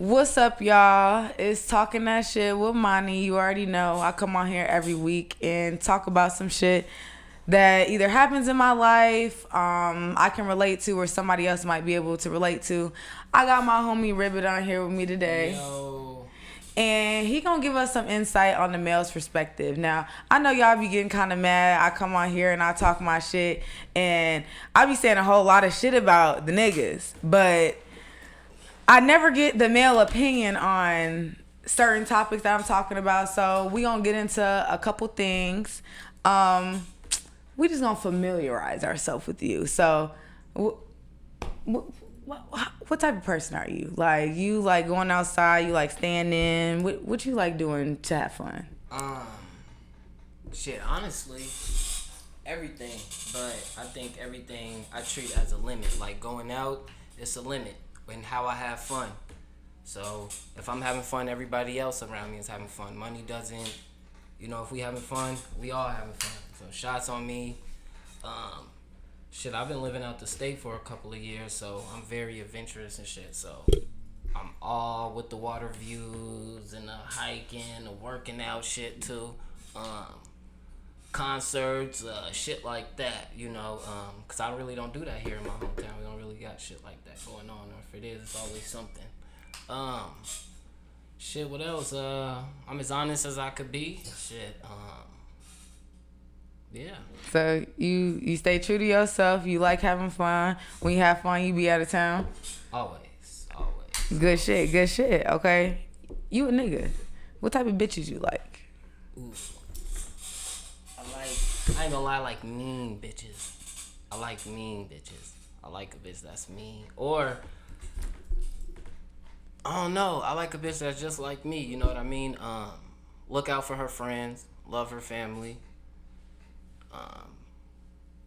What's up, y'all? It's Talking That Shit with Mani. You already know I come on here every week and talk about some shit that either happens in my life, I can relate to, or somebody else might be able to relate to. I got my homie Ribbit on here with me today. Yo. And he gonna give us some insight on the male's perspective. Now, I know y'all be getting kind of mad. I come on here and I talk my shit, and I be saying a whole lot of shit about the niggas, but I never get the male opinion on certain topics that I'm talking about. So we gonna get into a couple things. We just gonna familiarize ourselves with you. So, what type of person are you? Like, you like going outside? You like staying in? What you like doing to have fun? Shit, honestly, everything. But I think everything I treat as a limit. Like going out, it's a limit. And how I have fun. So if I'm having fun, everybody else around me is having fun. Money doesn't, if we having fun, we all having fun. So shots on me. Shit, I've been living out the state for a couple of years, so I'm very adventurous and shit. So I'm all with the water views and the hiking, the working out shit too. Concerts, shit like that, because I really don't do that here in my hometown. We don't really got shit like that going on, or if it is, it's always something. Shit, what else? I'm as honest as I could be. Shit, yeah. So you stay true to yourself. You like having fun. When you have fun, you be out of town. Always. Good shit. Okay, you a nigga. What type of bitches you like? Ooh. I ain't gonna lie, I like mean bitches. I like a bitch that's mean. Or, I don't know, I like a bitch that's just like me, you know what I mean? Look out for her friends, love her family.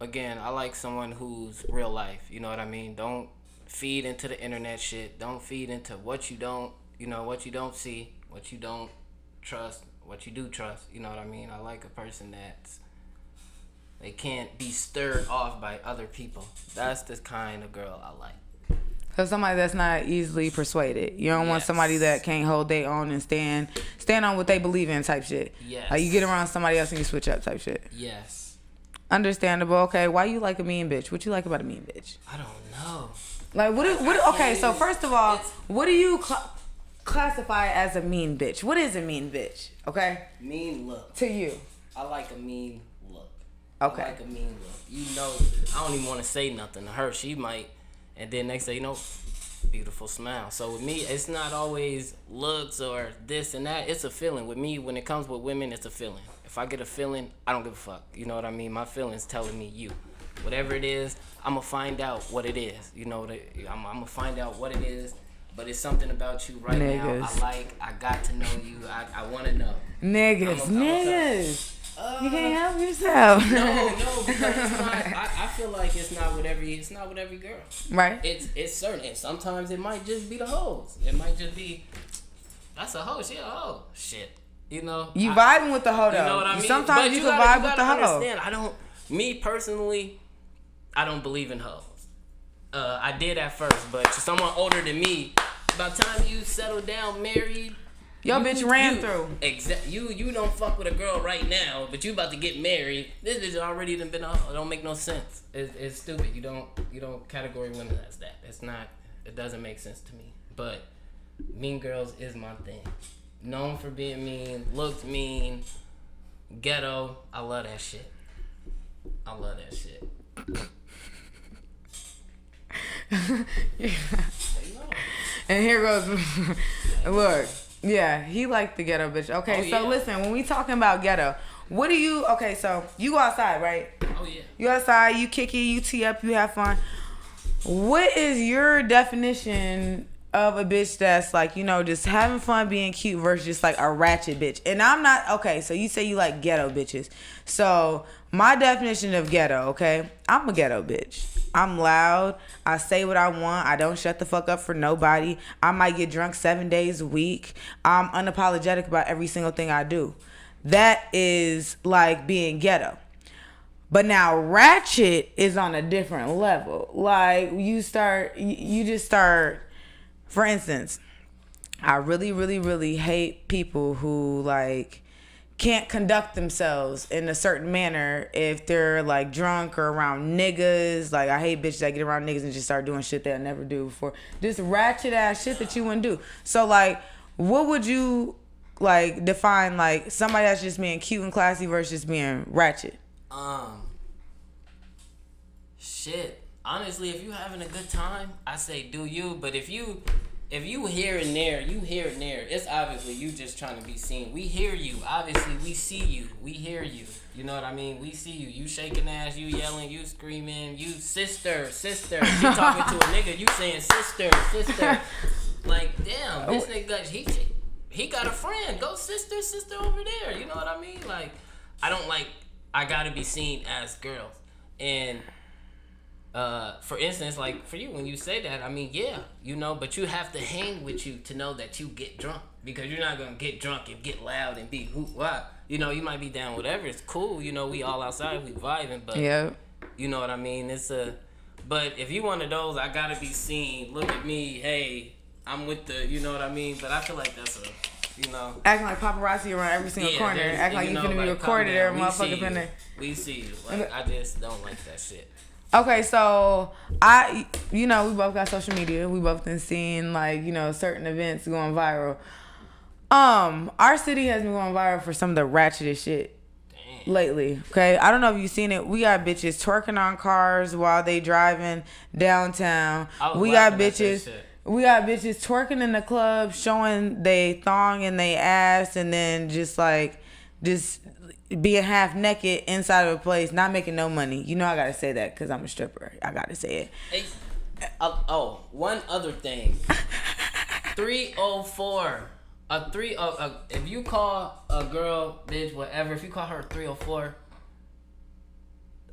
Again, I like someone who's real life, you know what I mean? Don't feed into the internet shit. Don't feed into what you don't see, what you don't trust, what you do trust, you know what I mean? I like a person they can't be stirred off by other people. That's the kind of girl I like. So somebody that's not easily persuaded. You don't want somebody that can't hold their own and stand on what they believe in type shit. Yes. Like you get around somebody else and you switch up type shit. Yes. Understandable. Okay, why you like a mean bitch? What you like about a mean bitch? I don't know. Like okay, so first of all, what do you classify as a mean bitch? What is a mean bitch? Okay? Mean look. To you. I like a mean look. Okay. I like a mean look. I don't even want to say nothing to her. She might, and then next day, beautiful smile. So with me, it's not always looks or this and that. It's a feeling. With me, when it comes with women, it's a feeling. If I get a feeling, I don't give a fuck. You know what I mean? My feeling's telling me you. Whatever it is, I'm going to find out what it is. I'm going to find out what it is. But it's something about you right now. I got to know you. I want to know. Niggas. You can't help yourself. No, because it's not. I feel like it's not with every girl. Right. It's certain. And sometimes it might just be the hoes. It might just be, that's a hoe. She a hoe. Shit. You vibing with the hoe though. You know what I mean? Sometimes but you can vibe with the hoe. Understand. Me personally, I don't believe in hoes. I did at first, but to someone older than me, by the time you settle down, married, bitch ran through. You don't fuck with a girl right now, but you about to get married. This bitch already done been. It don't make no sense. It's stupid. You don't category women as that. It's not. It doesn't make sense to me. But mean girls is my thing. Known for being mean, looks mean, ghetto. I love that shit. And here goes. Look, yeah, he liked the ghetto bitch. Okay, so listen, when we talking about ghetto, what do you? Okay, so you go outside, right? Oh yeah. You outside, you kick it, you tee up, you have fun. What is your definition of a bitch that's like, just having fun, being cute versus just like a ratchet bitch? And I'm not, okay, so you say you like ghetto bitches. So my definition of ghetto, okay, I'm a ghetto bitch. I'm loud. I say what I want. I don't shut the fuck up for nobody. I might get drunk 7 days a week. I'm unapologetic about every single thing I do. That is like being ghetto. But now ratchet is on a different level. Like you just start, for instance, I really, really, really hate people who like can't conduct themselves in a certain manner if they're like drunk or around niggas. Like, I hate bitches that get around niggas and just start doing shit they'll never do before. Just ratchet ass shit that you wouldn't do. So like, what would you like define like somebody that's just being cute and classy versus being ratchet? Shit. Honestly, if you having a good time, I say do you. But if you here and there, it's obviously you just trying to be seen. We hear you. Obviously, we see you. We hear you. You know what I mean? We see you. You shaking ass, you yelling, you screaming, you sister. She talking to a nigga, you saying sister. Like, damn, this nigga, he got a friend. Go sister over there. You know what I mean? Like, I gotta be seen as girls. And for instance, like for you, when you say that, I mean, yeah, you know, but you have to hang with you to know that you get drunk, because you're not gonna get drunk and get loud and be hoot wah. You know, you might be down whatever. It's cool. You know, we all outside, we vibing, but you know what I mean. But if you one of those, I gotta be seen. Look at me. Hey, I'm with the. You know what I mean. But I feel like that's you know, acting like paparazzi around every single corner. Acting like you finna be recorded every motherfucker finna. We see you. Like, I just don't like that shit. Okay, so we both got social media. We both been seeing like, certain events going viral. Our city has been going viral for some of the ratchetest shit lately. Okay, I don't know if you've seen it. We got bitches twerking on cars while they driving downtown. We got bitches twerking in the club, showing they thong and they ass, and then just being half naked inside of a place, not making no money. You know I gotta say that because I'm a stripper. I gotta say it. Hey, one other thing. 304. If you call a girl, bitch, whatever, if you call her 304,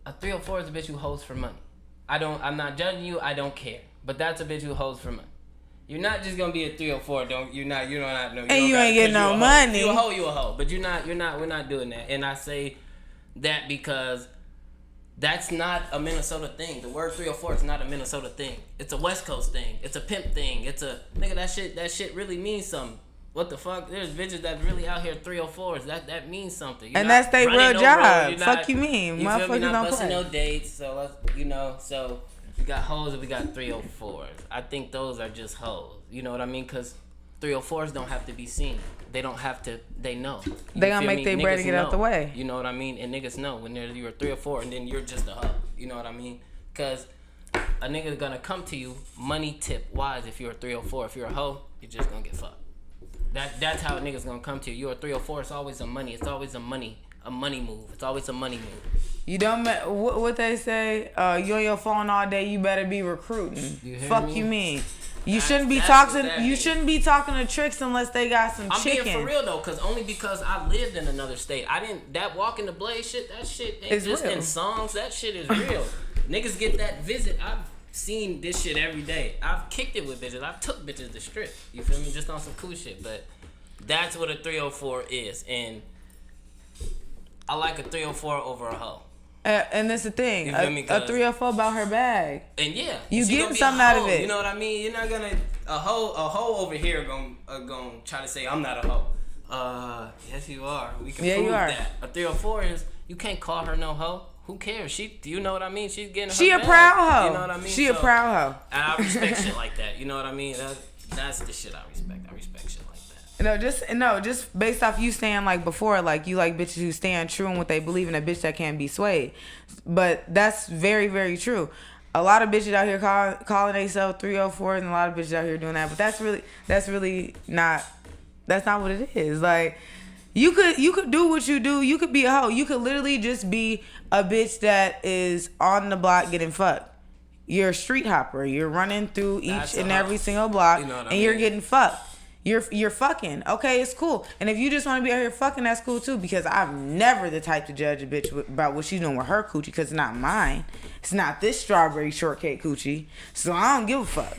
a 304 is a bitch who hoes for money. I'm not judging you. I don't care. But that's a bitch who hoes for money. You're not just gonna be a 304. You don't have no. And you ain't getting no money. You a hoe. But we're not doing that. And I say that because that's not a Minnesota thing. The word 304 is not a Minnesota thing. It's a West Coast thing. It's a pimp thing. It's a nigga. That shit really means something. What the fuck? There's bitches that really out here 304s. That means something. And that's their real job. Fuck you mean? You feel me? Not busting play. No dates. So so. We got hoes and we got 304s. I think those are just hoes. You know what I mean? Because 304s don't have to be seen. They don't have to. They know. They gonna make their bread to get out the way. You know what I mean? And niggas know when you're a 304 and then you're just a hoe. You know what I mean? Because a nigga's gonna come to you money tip wise if you're a 304. If you're a hoe, you're just gonna get fucked. That's how a nigga's gonna come to you. You're a 304. It's always a money. It's always a money move. It's always a money move. You don't what they say. You on your phone all day. You better be recruiting. Fuck you mean? You shouldn't be talking. You shouldn't be talking to tricks unless they got some chicken. I'm being for real though, because I lived in another state. That walk in the blaze shit. That shit ain't just real. In songs. That shit is real. Niggas get that visit. I've seen this shit every day. I've kicked it with bitches. I've took bitches to strip. You feel me? Just on some cool shit. But that's what a 304 is, and I like a 304 over a hoe. And that's the thing. A 304 about her bag. And yeah, you getting something out of it. You know what I mean? You're not gonna a hoe over here gonna try to say I'm not a hoe. Yes you are. We can prove that. A 304 is you can't call her no hoe. Who cares? Do you know what I mean? She's getting her bag. Proud hoe. You know what I mean? She a proud hoe. And I respect shit like that. You know what I mean? That's the shit I respect. I respect shit like that. Just based off you saying like before, like you like bitches who stand true in what they believe in, a bitch that can't be swayed. But that's very, very true. A lot of bitches out here calling themselves 304s, and a lot of bitches out here doing that. But that's really not. That's not what it is. Like you could do what you do. You could be a hoe. You could literally just be a bitch that is on the block getting fucked. You're a street hopper. You're running through each and every single block, and you're getting fucked. You're fucking. Okay, it's cool. And if you just want to be out here fucking, that's cool too. Because I'm never the type to judge a bitch about what she's doing with her coochie, because it's not mine. It's not this strawberry shortcake coochie. So I don't give a fuck.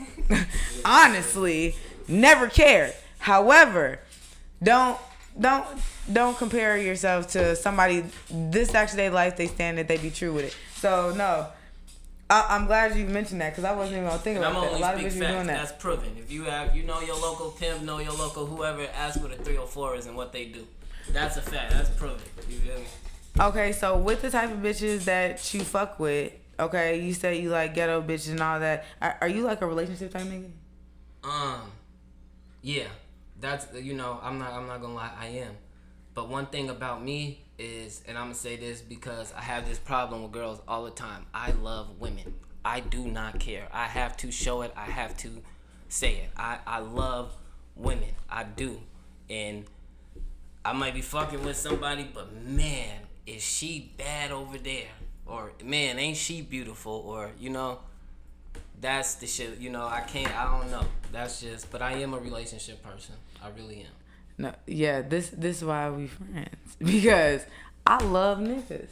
Honestly, never cared. However, don't compare yourself to somebody. This actually their life. They stand that they be true with it. So no. I'm glad you mentioned that because I wasn't even gonna think about that. A lot of bitches doing that. That's proven. If you have, your local pimp, know your local whoever, ask what a 304 is and what they do. That's a fact. That's proven. You feel me? Okay, so with the type of bitches that you fuck with, okay, you say you like ghetto bitches and all that. Are you like a relationship type nigga? Yeah. That's I'm not gonna lie, I am. But one thing about me is, and I'm gonna say this because I have this problem with girls all the time. I love women. I do not care. I have to show it. I have to say it. I love women. I do. And I might be fucking with somebody, but man, is she bad over there? Or man, ain't she beautiful? Or that's the shit. I don't know. That's just. But I am a relationship person. I really am. No, yeah, this is why we friends. Because I love niggas.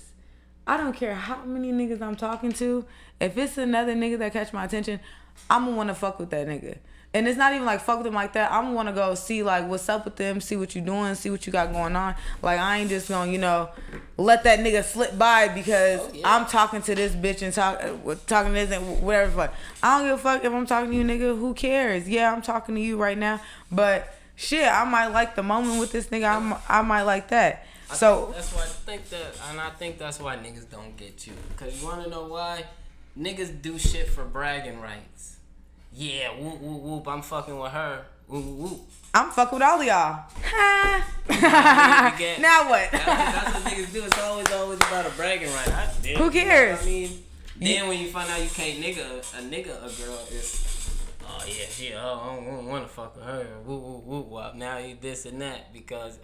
I don't care how many niggas I'm talking to. If it's another nigga that catch my attention, I'm gonna wanna fuck with that nigga. And it's not even like fuck with them like that. I'm gonna wanna go see like what's up with them, see what you doing, see what you got going on. Like I ain't just gonna, let that nigga slip by because I'm talking to this bitch and talking to this and whatever the fuck. I don't give a fuck if I'm talking to you, nigga. Who cares? Yeah, I'm talking to you right now, but shit, I might like the moment with this nigga. I might like that. So that's why I think that's why niggas don't get you. Cause you wanna know why? Niggas do shit for bragging rights. Yeah, whoop whoop whoop. I'm fucking with her. Whoop whoop whoop. I'm fucking with all of y'all. Now what? That's what niggas do. It's always about a bragging right. Who cares? Then when you find out you can't a girl is, oh yeah, I don't want to fuck with her. Woo woo woo wop. Now you this and that because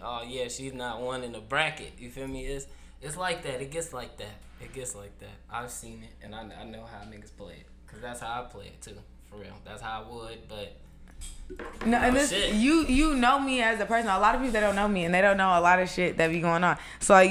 she's not one in the bracket. You feel me? It's like that. It gets like that. I've seen it and I know how niggas play it because that's how I play it too. For real, that's how I would. But no, and this shit. You know me as a person. A lot of people that don't know me and they don't know a lot of shit that be going on. So like,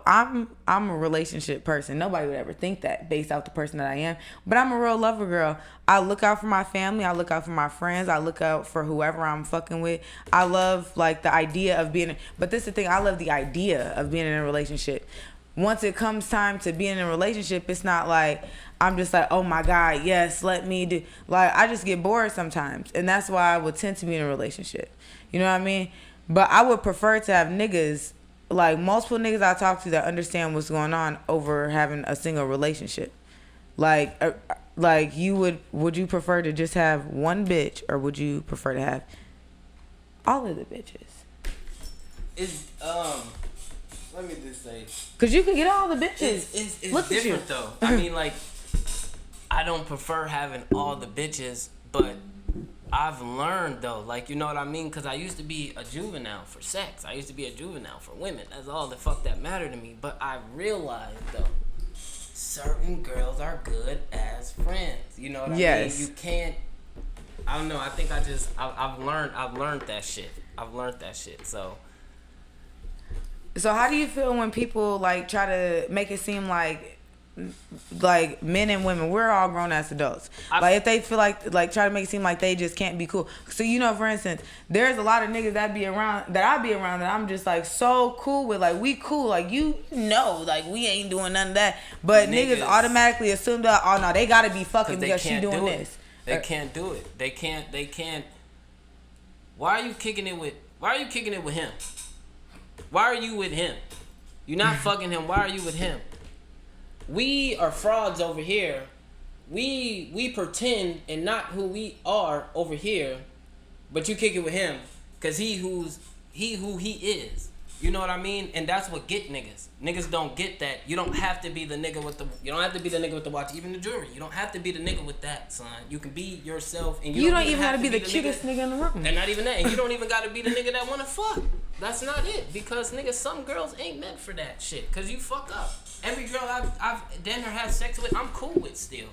I'm a relationship person. Nobody would ever think that based off the person that I am. But I'm a real lover girl. I look out for my family. I look out for my friends. I look out for whoever I'm fucking with. I love like the idea of being. But this is the thing. I love the idea of being in a relationship. Once it comes time to being in a relationship, it's not like I'm just like, oh my God, yes, let me do. Like, I just get bored sometimes. And that's why I would tend to be in a relationship. You know what I mean? But I would prefer to have niggas, like multiple niggas I talk to that understand what's going on over having a single relationship. Like would you prefer to just have one bitch or would you prefer to have all of the bitches? Let me just say. Cause you can get all the bitches. It's Look different though. I mean, like, I don't prefer having all the bitches, but I've learned though, like, you know what I mean? Cause I used to be a juvenile for sex. I used to be a juvenile for women. That's all the fuck that mattered to me. But I realized though, certain girls are good as friends. You know what I mean? You can't. I don't know. I think I've learned that shit. I've learned that shit. So how do you feel when people like try to make it seem like men and women, we're all grown ass adults. Like if they feel like try to make it seem like they just can't be cool. So for instance, there's a lot of niggas that I be around that I'm just like so cool with. Like we cool, like like we ain't doing none of that. But niggas automatically assume that oh no, they gotta be fucking because she doing this. They can't do it. They can't. Why are you kicking it with him? Why are you with him? You're not fucking him. Why are you with him? We are frauds over here. We pretend and not who we are over here, but you kick it with him because he who he is. You know what I mean? And that's what get niggas. Niggas don't get that. You don't have to be the nigga with the watch, even the jewelry. You don't have to be the nigga with that, son. You can be yourself, and you don't even have to be the cutest nigga in the room. And not even that. And you don't even got to be the nigga that wanna fuck. That's not it. Because nigga, some girls ain't meant for that shit. Cause you fuck up. Every girl I've damn near had sex with, I'm cool with still.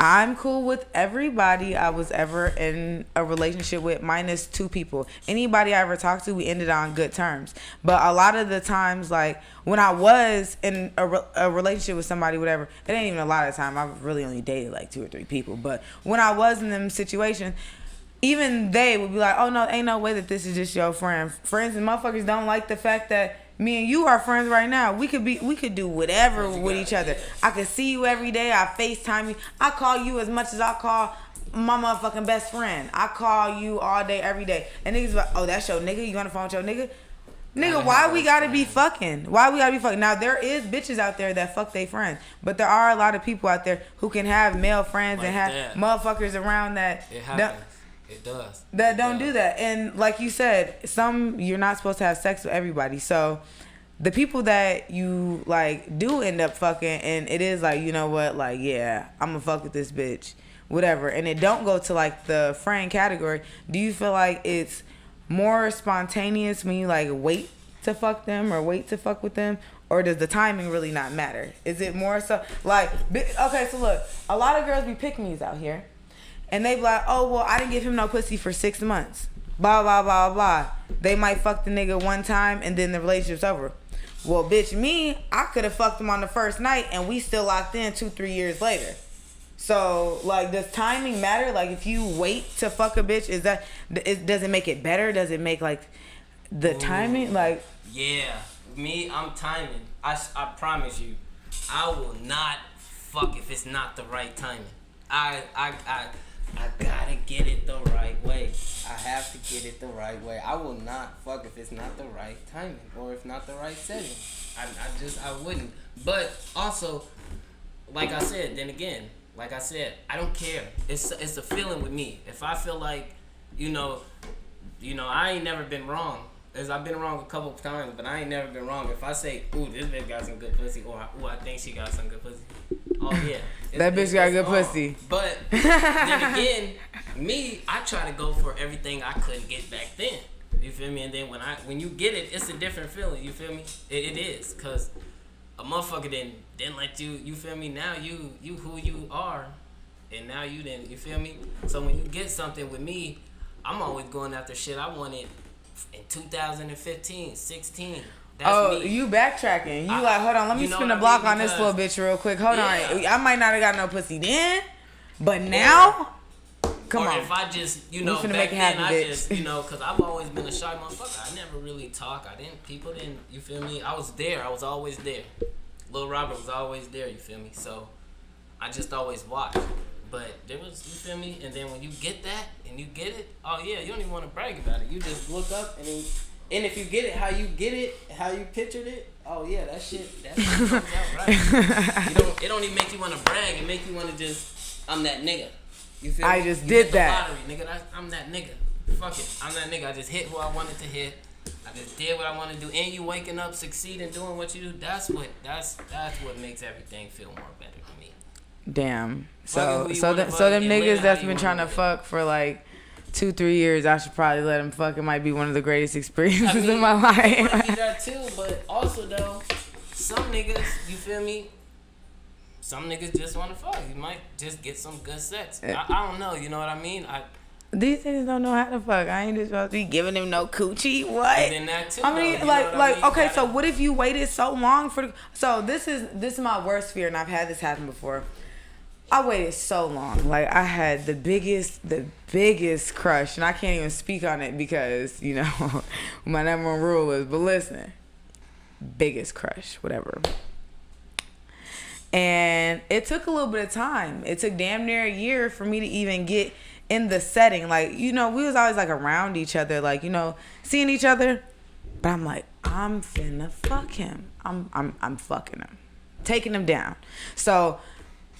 I'm cool with everybody I was ever in a relationship with, minus 2 people. Anybody I ever talked to, we ended on good terms. But a lot of the times, like, when I was in a relationship with somebody, whatever, it ain't even a lot of time. I've really only dated, like, 2 or 3 people. But when I was in them situations, even they would be like, oh, no, ain't no way that this is just your friend. Friends and motherfuckers don't like the fact that Me and you are friends right now. We could do whatever with each other. I could see you every day. I FaceTime you. I call you as much as I call my motherfucking best friend. I call you all day, every day. And niggas like, oh, that's your nigga? You on the phone with your nigga? Nigga, why we gotta be fucking? Why we gotta be fucking? Now, there is bitches out there that fuck they friends. But there are a lot of people out there who can have male friends like and have motherfuckers around that. It happens. It does. That don't do that. And like you said, you're not supposed to have sex with everybody. So the people that you like do end up fucking, and it is like, you know what, like, yeah, I'm gonna fuck with this bitch, whatever. And it don't go to like the friend category. Do you feel like it's more spontaneous when you like wait to fuck them or wait to fuck with them, or does the timing really not matter? Is it more so like, okay, so look, a lot of girls be pick-me's out here, and they be like, oh well, I didn't give him no pussy for 6 months, blah blah blah blah. They might fuck the nigga one time and then the relationship's over. Well, bitch, I could have fucked him on the first night and we still locked in 2-3 years later. So, like, does timing matter? Like, if you wait to fuck a bitch, does it make it better? Does it make, like, the timing? Like, yeah. I'm timing. I promise you, I will not fuck if it's not the right timing. I gotta get it the right way. I have to get it the right way. I will not fuck if it's not the right timing or if not the right setting. I wouldn't. But also, like I said, I don't care. It's a feeling with me. If I feel like, you know, I ain't never been wrong. I've been wrong a couple of times, but I ain't never been wrong. If I say, ooh, this bitch got some good pussy, or ooh, I think she got some good pussy. Oh yeah, that bitch got good pussy. But then again, I try to go for everything I couldn't get back then. You feel me? And then when you get it, it's a different feeling. You feel me? It is, cause a motherfucker didn't let you. You feel me? Now you who you are, and now you didn't. You feel me? So when you get something with me, I'm always going after shit I wanted in 2015, 16. That's me. You backtracking. You like, hold on, let me spin the block on this little bitch real quick. Hold on. I might not have got no pussy then, but now, come on. Or if I just, back then I just, because I've always been a shy motherfucker. I never really talk. People didn't, you feel me? I was there. I was always there. Lil Robert was always there, you feel me? So I just always watched. But there was, you feel me? And then when you get that and you get it, oh yeah, you don't even want to brag about it. You just look up and if you get it, how you get it, how you pictured it, oh yeah, that shit comes out right. It don't even make you want to brag. It make you want to just, I'm that nigga. You feel me? I just did that. Lottery, nigga. I'm that nigga. Fuck it. I'm that nigga. I just hit who I wanted to hit. I just did what I want to do. And you waking up, succeeding, doing what you do. That's what makes everything feel more better to me. Damn. So them niggas that's been trying to fuck for like 2-3 years, I should probably let them fuck. It might be one of the greatest experiences in my life. I want to be that too, but also though, some niggas, you feel me? Some niggas just want to fuck. You might just get some good sex. I don't know. You know what I mean? These niggas don't know how to fuck. I ain't just supposed to be giving them no coochie. What? And then that too. I mean, like, okay. So what if you waited so long for? So this is my worst fear, and I've had this happen before. I waited so long. Like, I had the biggest crush, and I can't even speak on it because, my number one rule is, but listen, biggest crush, whatever. And it took a little bit of time. It took damn near a year for me to even get in the setting. Like, we was always like around each other, like, seeing each other. But I'm like, I'm finna fuck him. I'm fucking him. Taking him down. So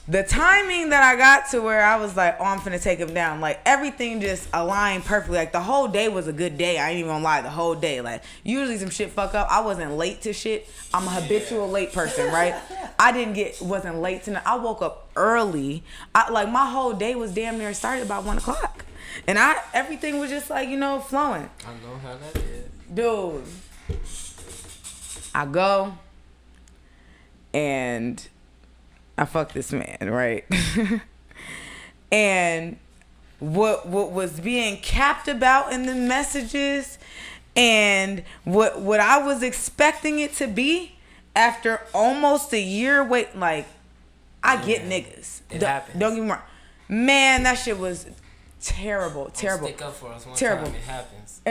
the timing that I got to where I was like, oh, I'm finna take him down, like everything just aligned perfectly. Like the whole day was a good day. I ain't even gonna lie, the whole day. Like usually some shit fuck up. I wasn't late to shit. I'm a habitual late person, right? Wasn't late to. I woke up early. My whole day was damn near started by 1:00, and everything was just like flowing. I know how that is, dude. I go and I fuck this man, right? And what was being capped about in the messages and what I was expecting it to be after almost a year wait, like I get niggas. It happens. Don't get me wrong. Man, that shit was Terrible. Stick up for us one Terrible. time. It happens.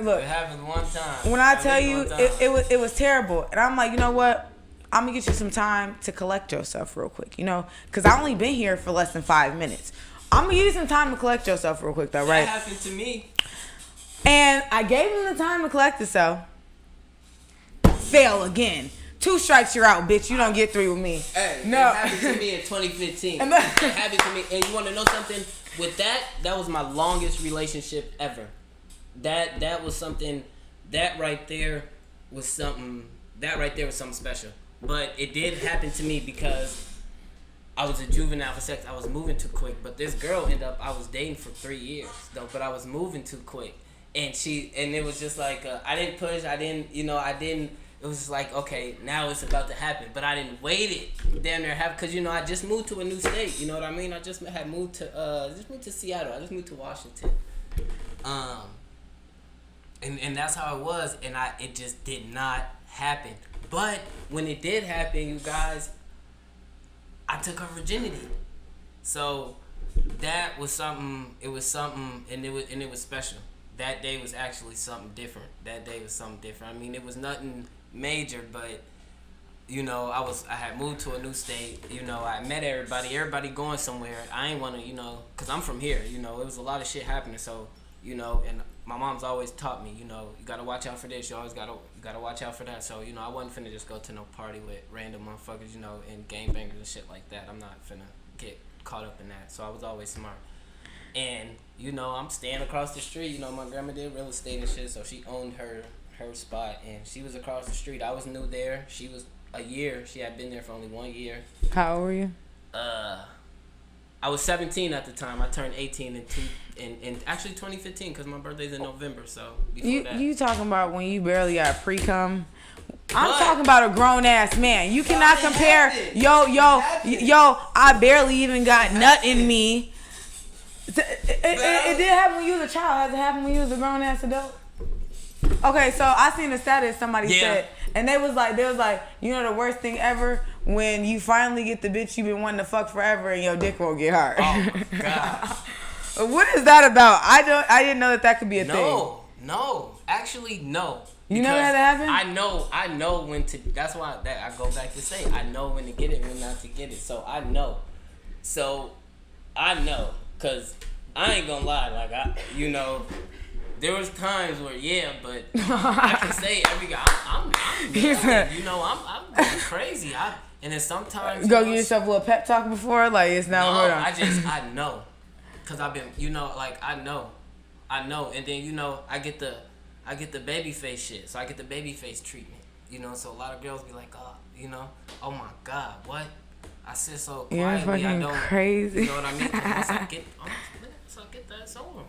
Look, it happened one time. When I tell you, it was terrible. And I'm like, you know what? I'm going to get you some time to collect yourself real quick, you know? Because I only been here for less than 5 minutes. I'm going to give you some time to collect yourself real quick, though, right? That happened to me. And I gave him the time to collect himself. Fail again. 2 strikes, you're out, bitch. You don't get 3 with me. Hey, no. It happened to me in 2015. It happened to me. And you want to know something? With that was my longest relationship ever. That was something. That right there was something special. But it did happen to me because I was a juvenile for sex. I was moving too quick. But this girl I was dating for 3 years though. But I was moving too quick, and it was just like I didn't push. I didn't. It was just like, okay, now it's about to happen. But I didn't wait it damn near happen because, I just moved to a new state. You know what I mean? I just had moved to Seattle. I just moved to Washington. And that's how it was. And it just did not happen. But when it did happen, you guys, I took her virginity. So that was something. It was something, and it was special. That day was actually something different. I mean, it was nothing major, but I had moved to a new state. I met everybody going somewhere. I ain't want to, cause I'm from here. It was a lot of shit happening. So and my mom's always taught me, you gotta watch out for this. You always gotta watch out for that. So I wasn't finna just go to no party with random motherfuckers, and gangbangers and shit like that. I'm not finna get caught up in that. So I was always smart. And I'm staying across the street. My grandma did real estate and shit, so she owned her spot, and she was across the street. I was new there. She was a year. She had been there for only 1 year. How old were you? I was 17 at the time. I turned 18 in actually 2015 because my birthday's in November. So you talking about when you barely got pre-cum? I'm talking about a grown ass man. You cannot compare. Yo. I barely even got nut in me. It did happen when you was a child. Has it happened when you was a grown ass adult? Okay, so I seen a status somebody said, and they was like, the worst thing ever when you finally get the bitch you been wanting to fuck forever and your dick won't get hard. Oh my god. What is that about? I didn't know that could be a thing. No, actually no. You know that happened? I know when to. That's why I go back to say I know when to get it, when not to get it. So I know. Cause I ain't gonna lie, like there was times where but I can say every guy I'm going crazy. And then sometimes go give yourself a little pep talk before, like it's now. No, I know, cause I've been I know, and then I get the baby face shit, so I get the baby face treatment, so a lot of girls be like, oh my god, what? I sit so quietly. You're fucking crazy. You know what I mean? Once I get that, it's over.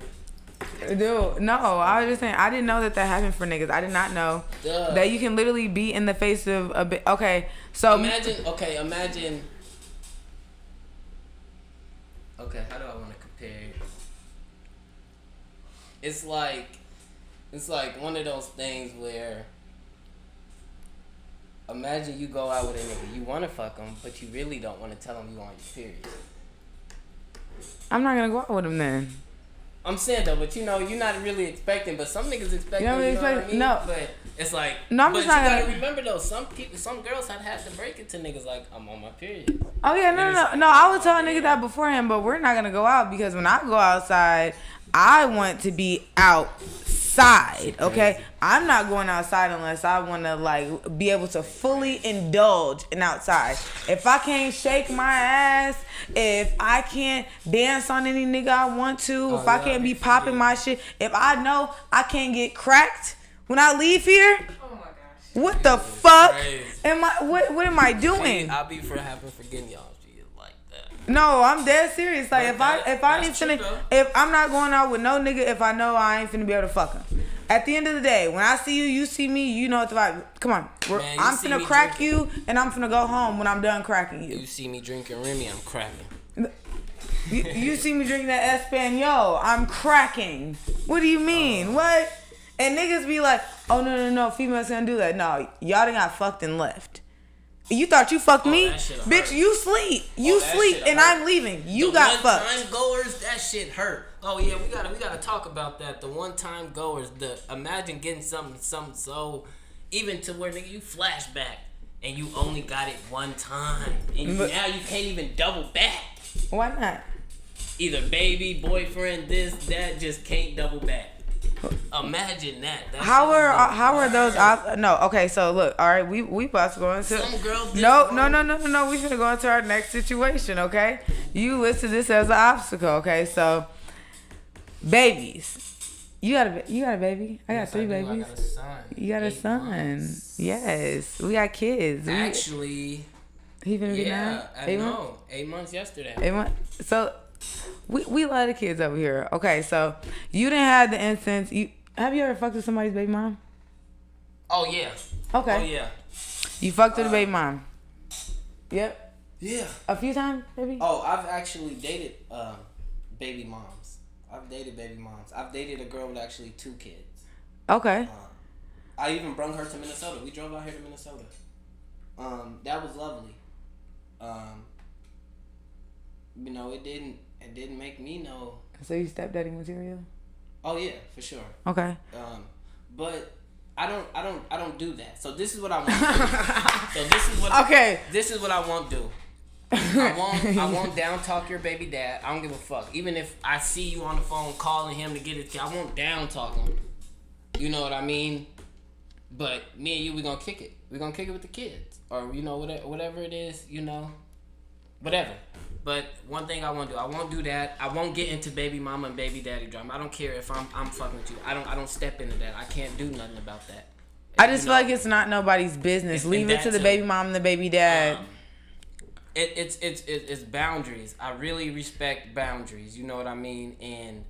Dude, no, I was just saying, I didn't know that happened for niggas. I did not know that you can literally be in the face of a bit. Okay, so imagine. Okay, how do I want to compare it? It's like one of those things where imagine you go out with a nigga, you want to fuck him, but you really don't want to tell him you on your period. I'm not gonna go out with him then. I'm saying though, but you're not really expecting, but some niggas expect. You know what I mean? No. But it's like, no, but you gotta remember though, some girls have to break it to niggas like, I'm on my period. Oh yeah, no. I would tell a nigga that beforehand, but we're not gonna go out because when I go outside, I want to be outside. Okay, I'm not going outside unless I want to be able to fully indulge in outside. If I can't shake my ass, if I can't dance on any nigga I want to, if I can't be popping my shit, if I know I can't get cracked when I leave here, oh my gosh, what the fuck what am I doing? I'll be forgetting y'all. No, I'm dead serious. Like if I'm not going out with no nigga if I know I ain't finna be able to fuck him. At the end of the day, when I see you, you see me, you know what the vibe. Come on, I'm finna crack you, and I'm finna go home when I'm done cracking you. You see me drinking Remy, I'm cracking. You see me drinking that Espanol, I'm cracking. What do you mean? What? And niggas be like, oh no, females gonna do that. No, y'all done got fucked and left. You thought you fucked me? Bitch, hurt. you sleep. You sleep and hurt. I'm leaving. You got fucked. The one-time goers, that shit hurt. Oh yeah, we gotta talk about that. The one-time goers, imagine getting something so, even to where nigga you flashback and you only got it one time. And now you can't even double back. Why not? Either baby, boyfriend, this, that, just can't double back. Imagine that. How are those? No, okay. So look, all right, we about to go into. Some girl. No. We finna go into our next situation. Okay, you listed this as an obstacle. Okay, so babies. You got a baby. I got 3 babies. I got a son. You got a son. Months. Yes, we got kids. Actually, he finna be 9. 8 months yesterday. 8 months. So. We love the kids over here. Okay, so you didn't have the instance. Have you ever fucked with somebody's baby mom? Oh yeah. Okay. Oh yeah. You fucked with a baby mom. Yep. Yeah. A few times, maybe. Oh, I've actually dated baby moms. I've dated baby moms. I've dated a girl with actually 2 kids. Okay. I even brought her to Minnesota. We drove out here to Minnesota. That was lovely. You know, it didn't make me know. So you stepdaddy material? Oh yeah, for sure. Okay. But I don't do that. So this is what I want to do. This is what I won't do. I won't down talk your baby dad. I don't give a fuck. Even if I see you on the phone calling him to get his kid, I won't down talk him. You know what I mean? But me and you, we gonna kick it. We gonna kick it with the kids, or you know whatever it is. You know, whatever. But one thing I won't do, I won't do that. I won't get into baby mama and baby daddy drama. I don't care if I'm fucking with you. I don't step into that. I can't do nothing about that. I just feel like it's not nobody's business. Leave it to the baby mom and the baby dad. It's boundaries. I really respect boundaries. You know what I mean? And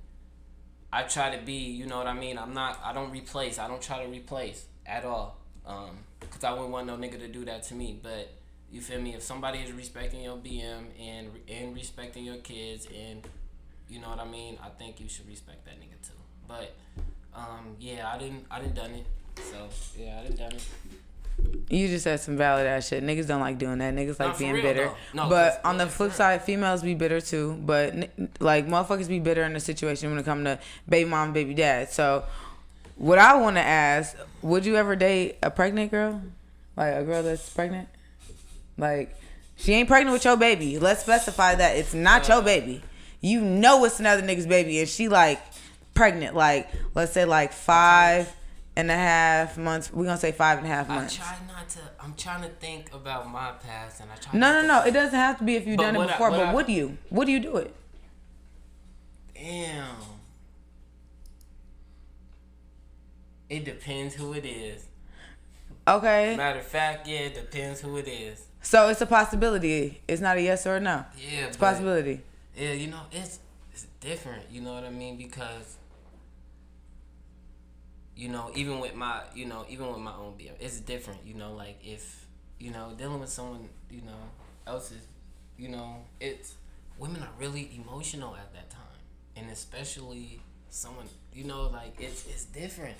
I try to be. You know what I mean? I don't replace. I don't try to replace at all. Cause I wouldn't want no nigga to do that to me. But you feel me? If somebody is respecting your BM and respecting your kids, and you know what I mean, I think you should respect that nigga too. But yeah, I didn't done it. So yeah, I didn't done it. You just said some valid ass shit. Niggas don't like doing that. Niggas like being bitter. No, but on the flip side, females be bitter too. But like motherfuckers be bitter in the situation when it comes to baby mom, baby dad. So what I want to ask, would you ever date a pregnant girl? Like a girl that's pregnant? Like, she ain't pregnant with your baby. Let's specify that it's not your baby. You know it's another nigga's baby, and she like pregnant. Like, let's say like 5.5 months. We're gonna say 5.5 months. I'm trying to think about my past, and I try. No. It doesn't have to be if you've done it before. But would you? Would you do it? Damn. It depends who it is. Okay. Matter of fact, yeah, it depends who it is. So it's a possibility. It's not a yes or a no. Yeah, it's a possibility. Yeah, you know, it's different. You know what I mean? Because you know, even with my own BM, it's different. You know, like if you know dealing with someone else's, it's women are really emotional at that time, and especially someone like it's different.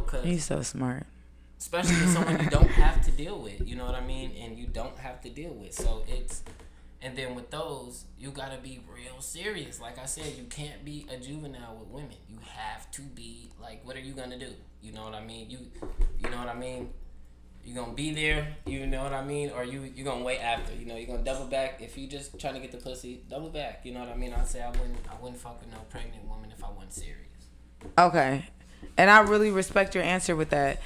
Cause you're so smart. Especially with someone you don't have to deal with, you know what I mean? And you don't have to deal with. So and then with those, you gotta be real serious. Like I said, you can't be a juvenile with women. You have to be like, what are you gonna do? You know what I mean? You know what I mean? You gonna be there, you know what I mean? Or you gonna wait after, you're gonna double back. If you just trying to get the pussy, double back, you know what I mean? I'd say I wouldn't fuck with no pregnant woman if I wasn't serious. Okay. And I really respect your answer with that.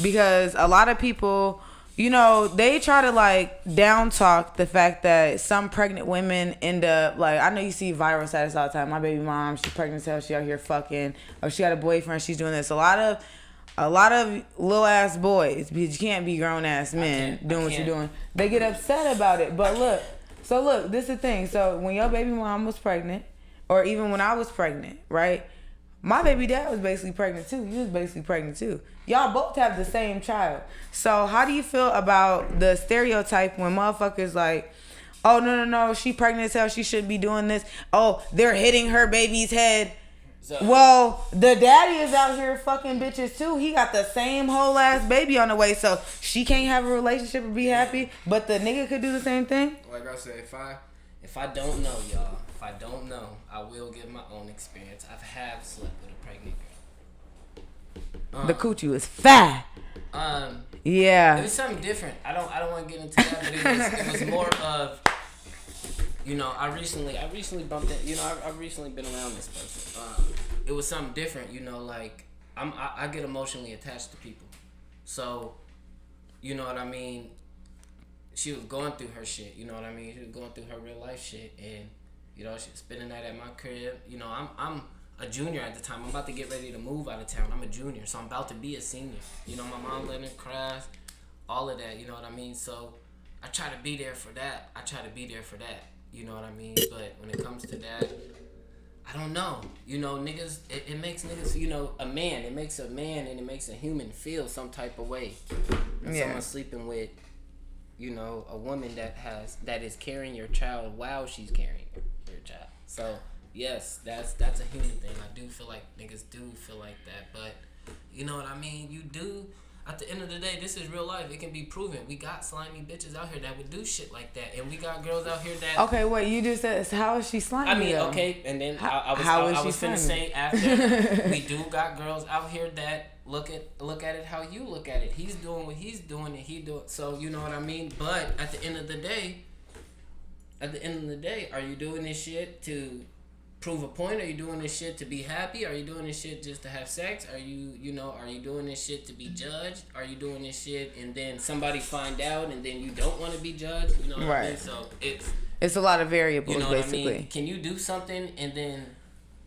Because a lot of people, they try to like down talk the fact that some pregnant women end up like, I know you see viral status all the time. My baby mom, she's pregnant as hell, she out here fucking, or she got a boyfriend, she's doing this. A lot of little ass boys, because you can't be grown ass men doing what you're doing. They get upset about it. But look, this is the thing. So when your baby mom was pregnant, or even when I was pregnant, right? My baby dad was basically pregnant too. You was basically pregnant too. Y'all both have the same child. So how do you feel about the stereotype when motherfuckers like, oh, no, she pregnant as hell, she should be doing this. Oh, they're hitting her baby's head. So, well, the daddy is out here fucking bitches too. He got the same whole ass baby on the way, so she can't have a relationship and be happy, but the nigga could do the same thing. Like I said, if I don't know, y'all, I will give my own experience. I have slept with a pregnant girl. The coochie was fat. Yeah. It was something different. I don't want to get into that, but it was more of, you know, I recently bumped it. You know, I've recently been around this person. It was something different. You know, like I get emotionally attached to people, so you know what I mean. She was going through her shit. You know what I mean. She was going through her real life shit, and you know she was spending that at my crib. You know, I'm a junior at the time. I'm about to get ready to move out of town. I'm a junior, so I'm about to be a senior. You know, my mom letting her crash, all of that. You know what I mean. So I try to be there for that. You know what I mean? But when it comes to that, I don't know. You know, niggas, it makes niggas, you know, a man. It makes a man and it makes a human feel some type of way. When someone's sleeping with, you know, a woman that is carrying your child while she's carrying your child. So, yes, that's a human thing. I do feel like niggas do feel like that. But, you know what I mean? You do. At the end of the day, this is real life. It can be proven. We got slimy bitches out here that would do shit like that, and we got girls out here that. Okay, wait. You just said how is she slimy? I mean, though? okay, and then I was finna say after we do got girls out here that look at it how you look at it. He's doing what he's doing, and he do it. So you know what I mean. But at the end of the day, are you doing this shit to prove a point? Are you doing this shit to be happy? Are you doing this shit just to have sex? Are you doing this shit to be judged? Are you doing this shit and then somebody find out and then you don't want to be judged? You know what I mean? So it's a lot of variables, you know basically. What I mean? Can you do something and then,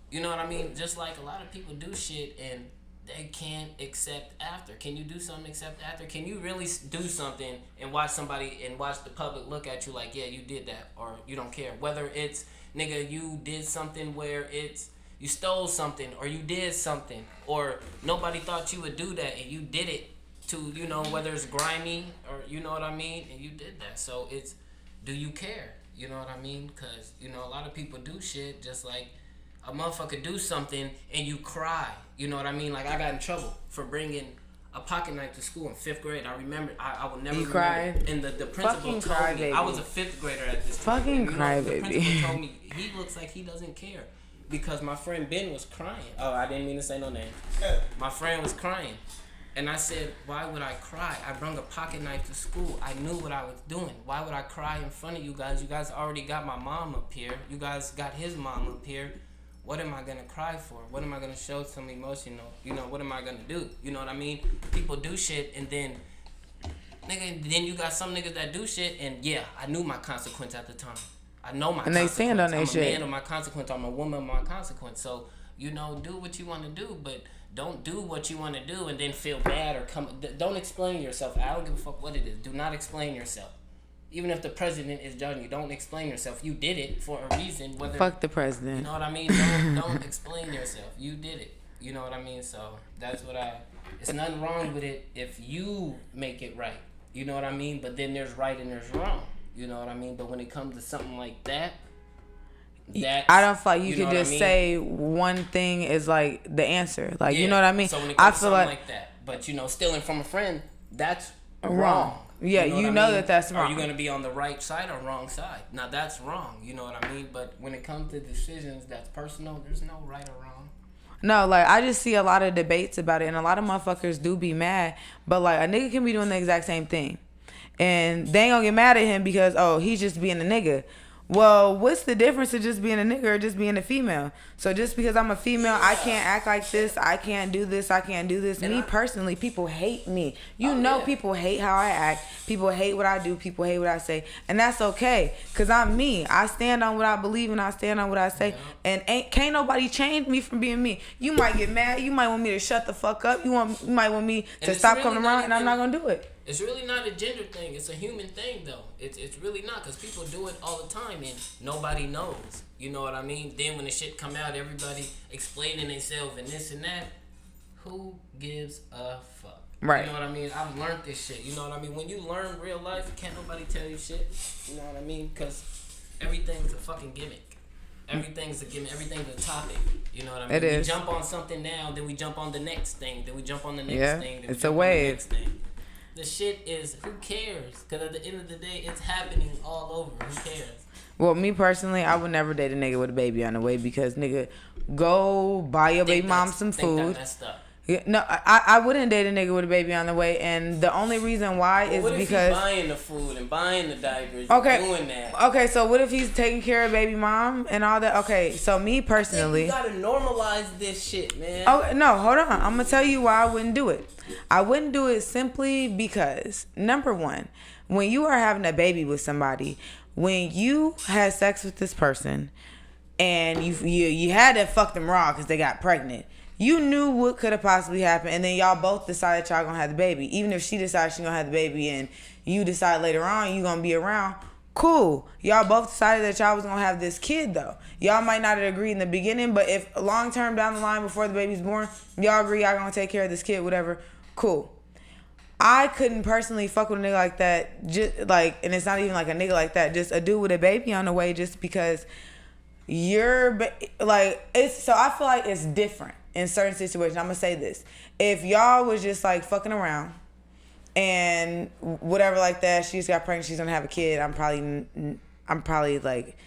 you know what I mean? Just like a lot of people do shit and they can't accept after. Can you do something accept after? Can you really do something and watch the public look at you like, yeah, you did that, or you don't care? Whether it's, nigga, you did something where you stole something, or you did something, or nobody thought you would do that, and you did it to, you know, whether it's grimy, or you know what I mean, and you did that. So it's, do you care? You know what I mean? Because, you know, a lot of people do shit just like a motherfucker do something and you cry. You know what I mean? Like, I got in trouble for bringing a pocket knife to school in 5th grade. I remember, I will never you remember. Cried? And the principal told me, I was a 5th grader at this time. Fucking cry, the baby. The principal told me, he looks like he doesn't care. Because my friend Ben was crying. Oh, I didn't mean to say no name. My friend was crying. And I said, why would I cry? I brought a pocket knife to school. I knew what I was doing. Why would I cry in front of you guys? You guys already got my mom up here. You guys got his mom up here. What am I going to cry for? What am I going to show some emotional? You know, what am I going to do? You know what I mean? People do shit and then, nigga, then you got some niggas that do shit and yeah, I knew my consequence at the time. I know my consequence. And they stand on that shit. I'm a man of my consequence. I'm a woman of my consequence. So, you know, do what you want to do, but don't do what you want to do and then feel bad or don't explain yourself. I don't give a fuck what it is. Do not explain yourself. Even if the president is judging you, don't explain yourself. You did it for a reason. Fuck the president. You know what I mean? Don't explain yourself. You did it. You know what I mean? So that's what it's nothing wrong with it if you make it right. You know what I mean? But then there's right and there's wrong. You know what I mean? But when it comes to something like that, I don't feel like you can just say one thing is like the answer. Like, you know what I mean? So when it comes to something like that, but you know, stealing from a friend, that's wrong. Yeah, you know that's wrong. Are you going to be on the right side or wrong side? Now, that's wrong. You know what I mean? But when it comes to decisions that's personal, there's no right or wrong. No, like, I just see a lot of debates about it, and a lot of motherfuckers do be mad. But, like, a nigga can be doing the exact same thing. And they ain't going to get mad at him because, oh, he's just being a nigga. Well, what's the difference of just being a nigga or just being a female? So just because I'm a female, I can't act like this. I can't do this. I can't do this. Me personally, people hate me. People hate how I act. People hate what I do. People hate what I say. And that's okay. Because I'm me. I stand on what I believe and I stand on what I say. And can't nobody change me from being me. You might get mad. You might want me to shut the fuck up. You might want me to stop coming around, and I'm not going to do it. It's really not a gender thing. It's a human thing, though. It's really not, because people do it all the time and nobody knows. You know what I mean? Then when the shit come out, everybody explaining themselves and this and that. Who gives a fuck? Right. You know what I mean? I've learned this shit. You know what I mean? When you learn real life, can't nobody tell you shit. You know what I mean? Because everything's a fucking gimmick. Everything's a given. Everything's a topic. You know what I mean? It is. We jump on something now, then we jump on the next thing, then we jump on the next thing. Then It's we a jump wave. On the next thing. The shit is, who cares? Because at the end of the day, it's happening all over. Who cares? Well, me personally, I would never date a nigga with a baby on the way because nigga, go buy your baby mom some food. That messed up. Yeah, no, I wouldn't date a nigga with a baby on the way, and the only reason why is what if because he's buying the food and buying the diapers, okay, and doing that. Okay, so what if he's taking care of baby mom and all that? Okay, so me personally, you gotta normalize this shit, man. Oh no, hold on. I'm gonna tell you why I wouldn't do it. I wouldn't do it simply because number one, when you are having a baby with somebody, when you had sex with this person, and you had to fuck them raw because they got pregnant. You knew what could have possibly happened, and then y'all both decided y'all gonna have the baby. Even if she decides she gonna have the baby, and you decide later on you gonna be around, cool. Y'all both decided that y'all was gonna have this kid, though. Y'all might not have agreed in the beginning, but if long term down the line before the baby's born, y'all agree y'all gonna take care of this kid, whatever, cool. I couldn't personally fuck with a nigga like that, just like, and it's not even like a nigga like that, just a dude with a baby on the way, just because you're like, it's, so I feel like it's different in certain situations. I'm gonna say this: if y'all was just like fucking around and whatever like that, she's got pregnant, she's gonna have a kid, I'm probably like,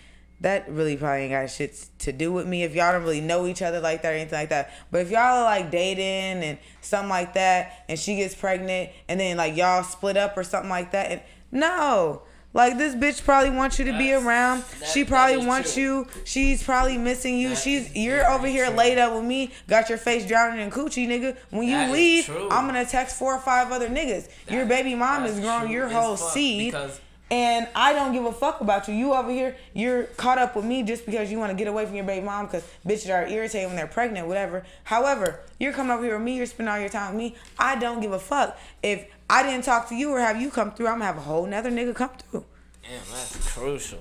that really probably ain't got shit to do with me if y'all don't really know each other like that or anything like that. But if y'all are like dating and something like that, and she gets pregnant, and then like y'all split up or something like that, and no. Like, this bitch probably wants you to be around. She probably wants you. She's probably missing you. You're over here laid up with me, got your face drowning in coochie, nigga. When you leave, I'm gonna text 4 or 5 other niggas. Your baby mom is growing your whole seed. And I don't give a fuck about you. You over here, you're caught up with me just because you want to get away from your baby mom because bitches are irritated when they're pregnant, whatever. However, you're coming over here with me, you're spending all your time with me. I don't give a fuck. If I didn't talk to you or have you come through, I'm going to have a whole nother nigga come through. Damn, that's crucial.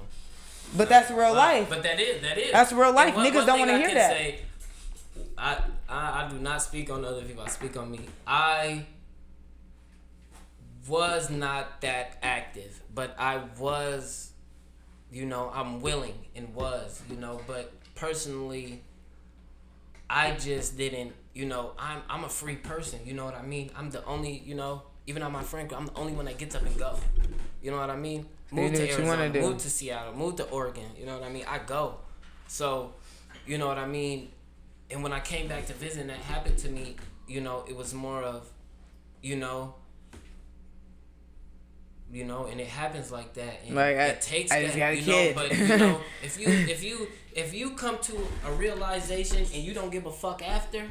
But that's real life. But that is. That's real life. Niggas don't want to hear that. Say, I do not speak on other people. I speak on me. I was not that active, but I was, I'm willing and was, but personally, I just didn't, I'm a free person, you know what I mean? I'm the only, even on my friend group, I'm the only one that gets up and go. You know what I mean? Move to Arizona, move to Seattle, move to Oregon, you know what I mean? I go. So, you know what I mean? And when I came back to visit and that happened to me, it was more of, and it happens like that. And like it takes I that, just got a kid. But if you come to a realization and you don't give a fuck after,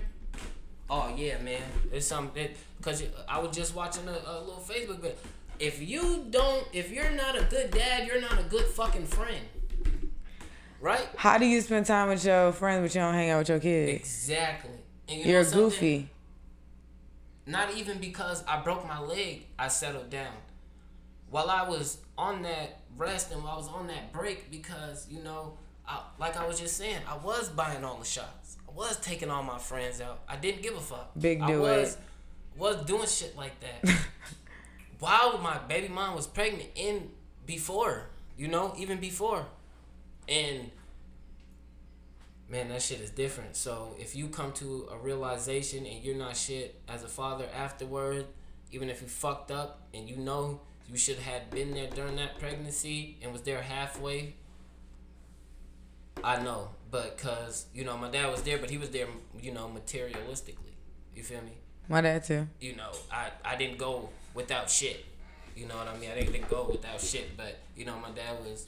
oh yeah, man, it's something. Because I was just watching a little Facebook, but if you're not a good dad, you're not a good fucking friend, right? How do you spend time with your friends but you don't hang out with your kids? Exactly. And you're goofy. Not even because I broke my leg, I settled down. While I was on that rest and while I was on that break, because, like I was just saying, I was buying all the shots. I was taking all my friends out. I didn't give a fuck. I was doing shit like that. While my baby mom was pregnant and before, even before. And, man, that shit is different. So if you come to a realization and you're not shit as a father afterward, even if you fucked up and you should have been there during that pregnancy and was there halfway. I know, but because, my dad was there, but he was there, materialistically. You feel me? My dad too. I didn't go without shit. You know what I mean? I didn't go without shit, but, my dad was,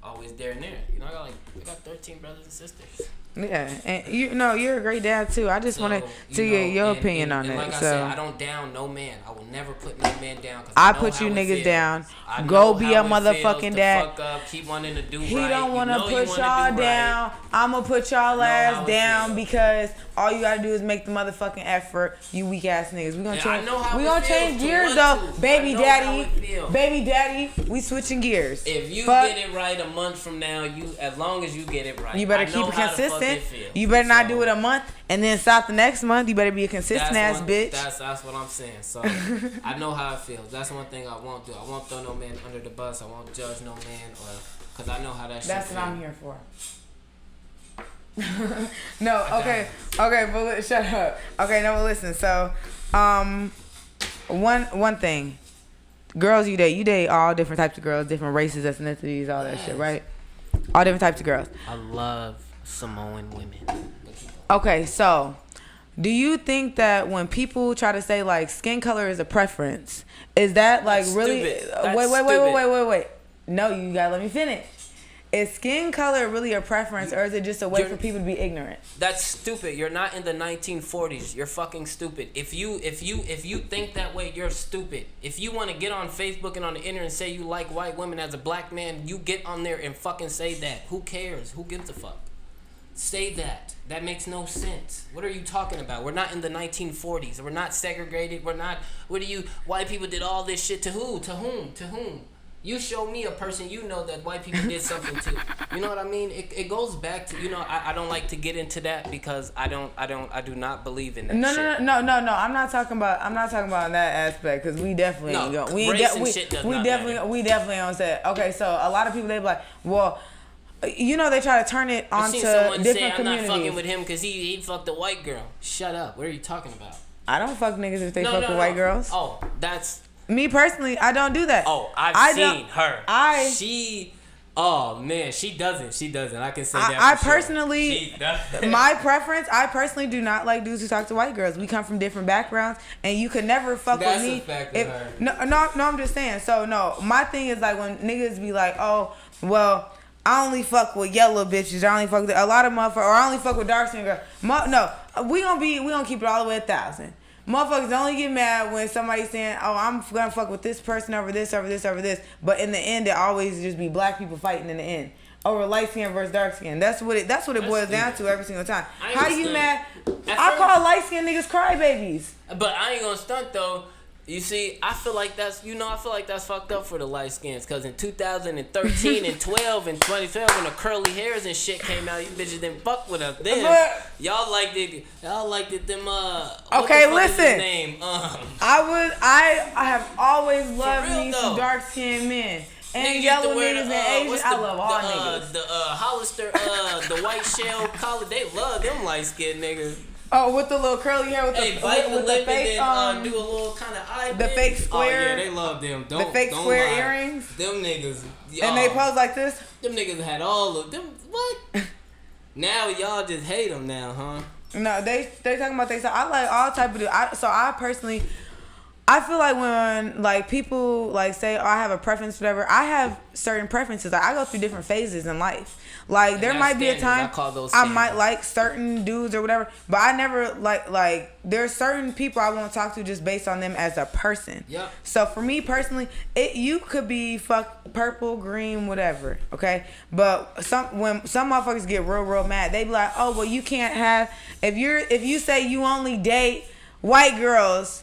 always there and there. I got 13 brothers and sisters. Yeah, and you're a great dad too. I just wanted to get your opinion on it. Like I said, I don't down no man. I will never put no man down. I put you niggas down. Go be a motherfucking dad. Fuck up, keep wanting to do he right. Don't want to put y'all down. Right. I'ma put y'all ass down because all you gotta do is make the motherfucking effort. You weak ass niggas. We gonna change. We gonna change gears though, baby daddy. We switching gears. If you get it right a month from now, as long as you get it right, you better keep it consistent. You better not do it a month and then stop the next month. You better be a consistent bitch. That's what I'm saying. So I know how it feels. That's one thing I won't do. I won't throw no man under the bus. I won't judge no man, because I know how that shit That's feels. what I'm here for. No, okay, but shut up. Okay, no, but listen. So, one thing, girls you date all different types of girls, different races, ethnicities, all that shit, right? All different types of girls. I love Samoan women. Okay, so do you think that when people try to say like skin color is a preference, is that like That's really? stupid. That's Wait. No, you gotta let me finish. Is skin color really a preference, or is it just a way for people to be ignorant? That's stupid. You're not in the 1940s. You're fucking stupid. If you think that way, you're stupid. If you want to get on Facebook and on the internet and say you like white women as a black man, you get on there and fucking say that. Who cares? Who gives a fuck? Say that. That makes no sense. What are you talking about? We're not in the 1940s. We're not segregated. We're not. White people did all this shit to who? To whom? To whom? You show me a person you know that white people did something to. You know what I mean? It goes back to, I don't like to get into that because I do not believe in that shit. No. I'm not talking about that aspect because we definitely we definitely don't say it. Okay, so a lot of people they be like, well, they try to turn it onto different say, I'm communities. not fucking with him because he fucked a white girl. Shut up. What are you talking about? I don't fuck niggas if they fuck with white girls. Oh, that's... Me personally, I don't do that. Oh, I've seen her. Oh man, she doesn't. I can say that. I personally, my preference. I personally do not like dudes who talk to white girls. We come from different backgrounds, and you could never fuck with me. No, I'm just saying. So no, my thing is like when niggas be like, oh, well, I only fuck with yellow bitches. I only fuck with a lot of motherfuckers, or I only fuck with dark skin girls. No, we gonna keep it all the way 1,000. Motherfuckers only get mad when somebody's saying, oh, I'm gonna fuck with this person over this. But in the end, it always just be black people fighting in the end. Over light skin versus dark skin. That's what it boils down to every single time. How you mad? I call light skin niggas crybabies. But I ain't gonna stunt though. You see, I feel like that's fucked up for the light skins. Cause in 2013 and 12 and 2012 when the curly hairs and shit came out, you bitches didn't fuck with us then. Y'all liked it them okay, listen. I have always loved me some dark skinned men. And yellow niggas and Asian. I love all niggas. The Hollister, the white shell collar, they love them light skinned niggas. Oh, with the little curly hair, with the fake, and do a little kind of eye. The fake square. Oh yeah, they love them. The fake square earrings. Them niggas. And they pose like this. Them niggas had all of them. What? Now y'all just hate them now, huh? No, they talking about they. So I like all type of dude. I personally, I feel like when like people like say, oh, I have a preference, whatever. I have certain preferences. Like, I go through different phases in life. Like there might be a time I might like certain dudes or whatever, but I never like there's certain people I want to talk to just based on them as a person. Yeah. So for me personally, you could be purple, green, whatever, okay? But when some motherfuckers get real mad, they be like, oh well, you can't have if you say you only date white girls,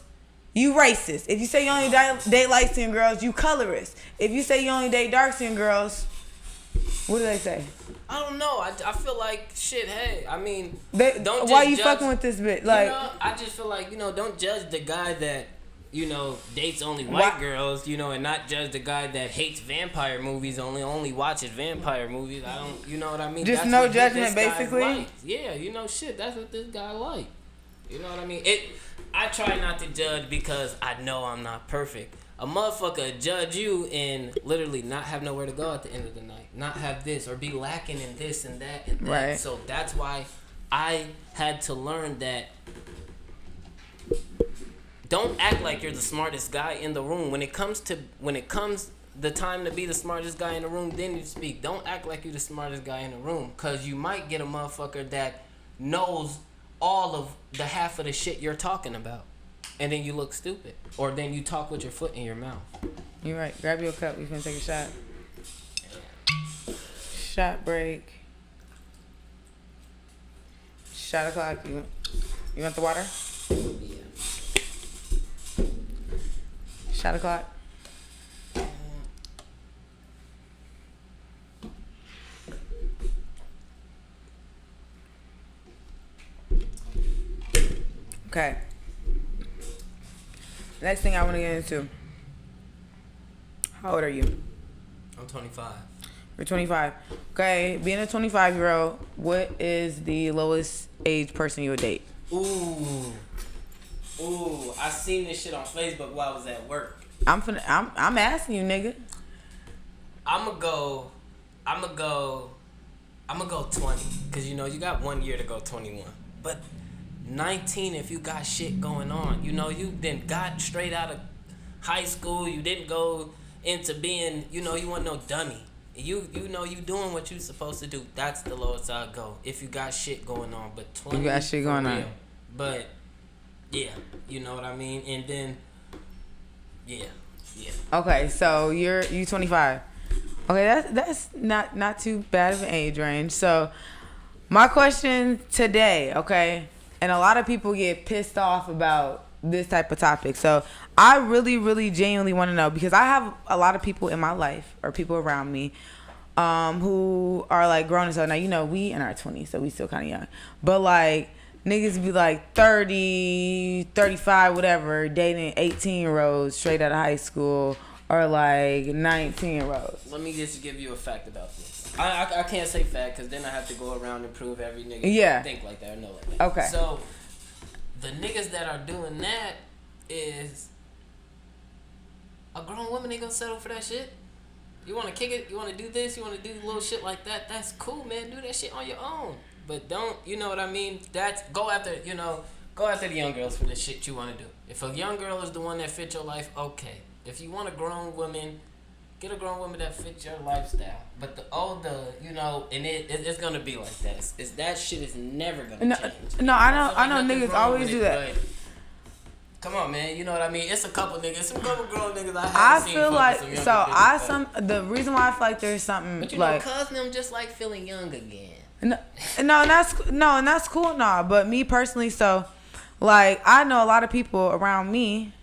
you racist. If you say you only date light skinned girls, you colorist. If you say you only date dark skinned girls, what do they say? I don't know. I feel like shit. Hey, I mean, don't just why you judge, fucking with this bitch? Like, I just feel like don't judge the guy that dates only white girls, and not judge the guy that hates vampire movies, only watches vampire movies. I don't, you know what I mean? Just that's no judgment, basically. Like. Yeah, shit. That's what this guy like. You know what I mean? I try not to judge because I know I'm not perfect. A motherfucker judge you and literally not have nowhere to go at the end of the night. Not have this or be lacking in this and that and that. Right. So that's why I had to learn that don't act like you're the smartest guy in the room. When it comes the time to be the smartest guy in the room, then you speak. Don't act like you're the smartest guy in the room. Cause you might get a motherfucker that knows all of the half of the shit you're talking about. And then you look stupid. Or then you talk with your foot in your mouth. You're right. Grab your cup. We finna take a shot. Shot break. Shot o'clock. You want the water? Yeah. Shot o'clock. Okay. Next thing I want to get into. How old are you? I'm 25. You're 25. Okay, being a 25-year-old, what is the lowest age person you would date? Ooh, I seen this shit on Facebook while I was at work. I'm asking you, nigga. I'ma go 20, cause you know you got 1 year to go 21. But 19 if you got shit going on. You know, you then got straight out of high school. You didn't go into being, you know, you want no dummy. You know you doing what you supposed to do. That's the lowest I'll go. If you got shit going on. But 20 you got shit going on. But yeah, you know what I mean? And then yeah. Okay, so you 25. Okay, that's not too bad of an age range. So my question today, okay, and a lot of people get pissed off about this type of topic. So I really, really genuinely want to know, because I have a lot of people in my life or people around me who are like grown as hell. Now, you know, we in our 20s, so we still kind of young. But like niggas be like 30, 35, whatever, dating 18-year-olds straight out of high school, or like 19-year-olds. Let me just give you a fact about this. I can't say fact because then I have to go around and prove every nigga think like that or know like that. Okay. So the niggas that are doing that is a grown woman ain't gonna settle for that shit. You wanna kick it, you wanna do this, you wanna do little shit like that, that's cool, man. Do that shit on your own. But don't, you know what I mean? Go after the young girls for the shit you wanna do. If a young girl is the one that fits your life, okay. If you want a grown woman, get a grown woman that fits your lifestyle. But the older, you know, and it's gonna be like that. That shit is never gonna change. No, I know niggas always do that. Come on, man. You know what I mean? It's a couple niggas, some couple grown niggas I haven't seen. I feel like the reason why I feel like there's something, but you like, know, cuz them just like feeling young again. No, and that's cool, nah. But me personally, so like I know a lot of people around me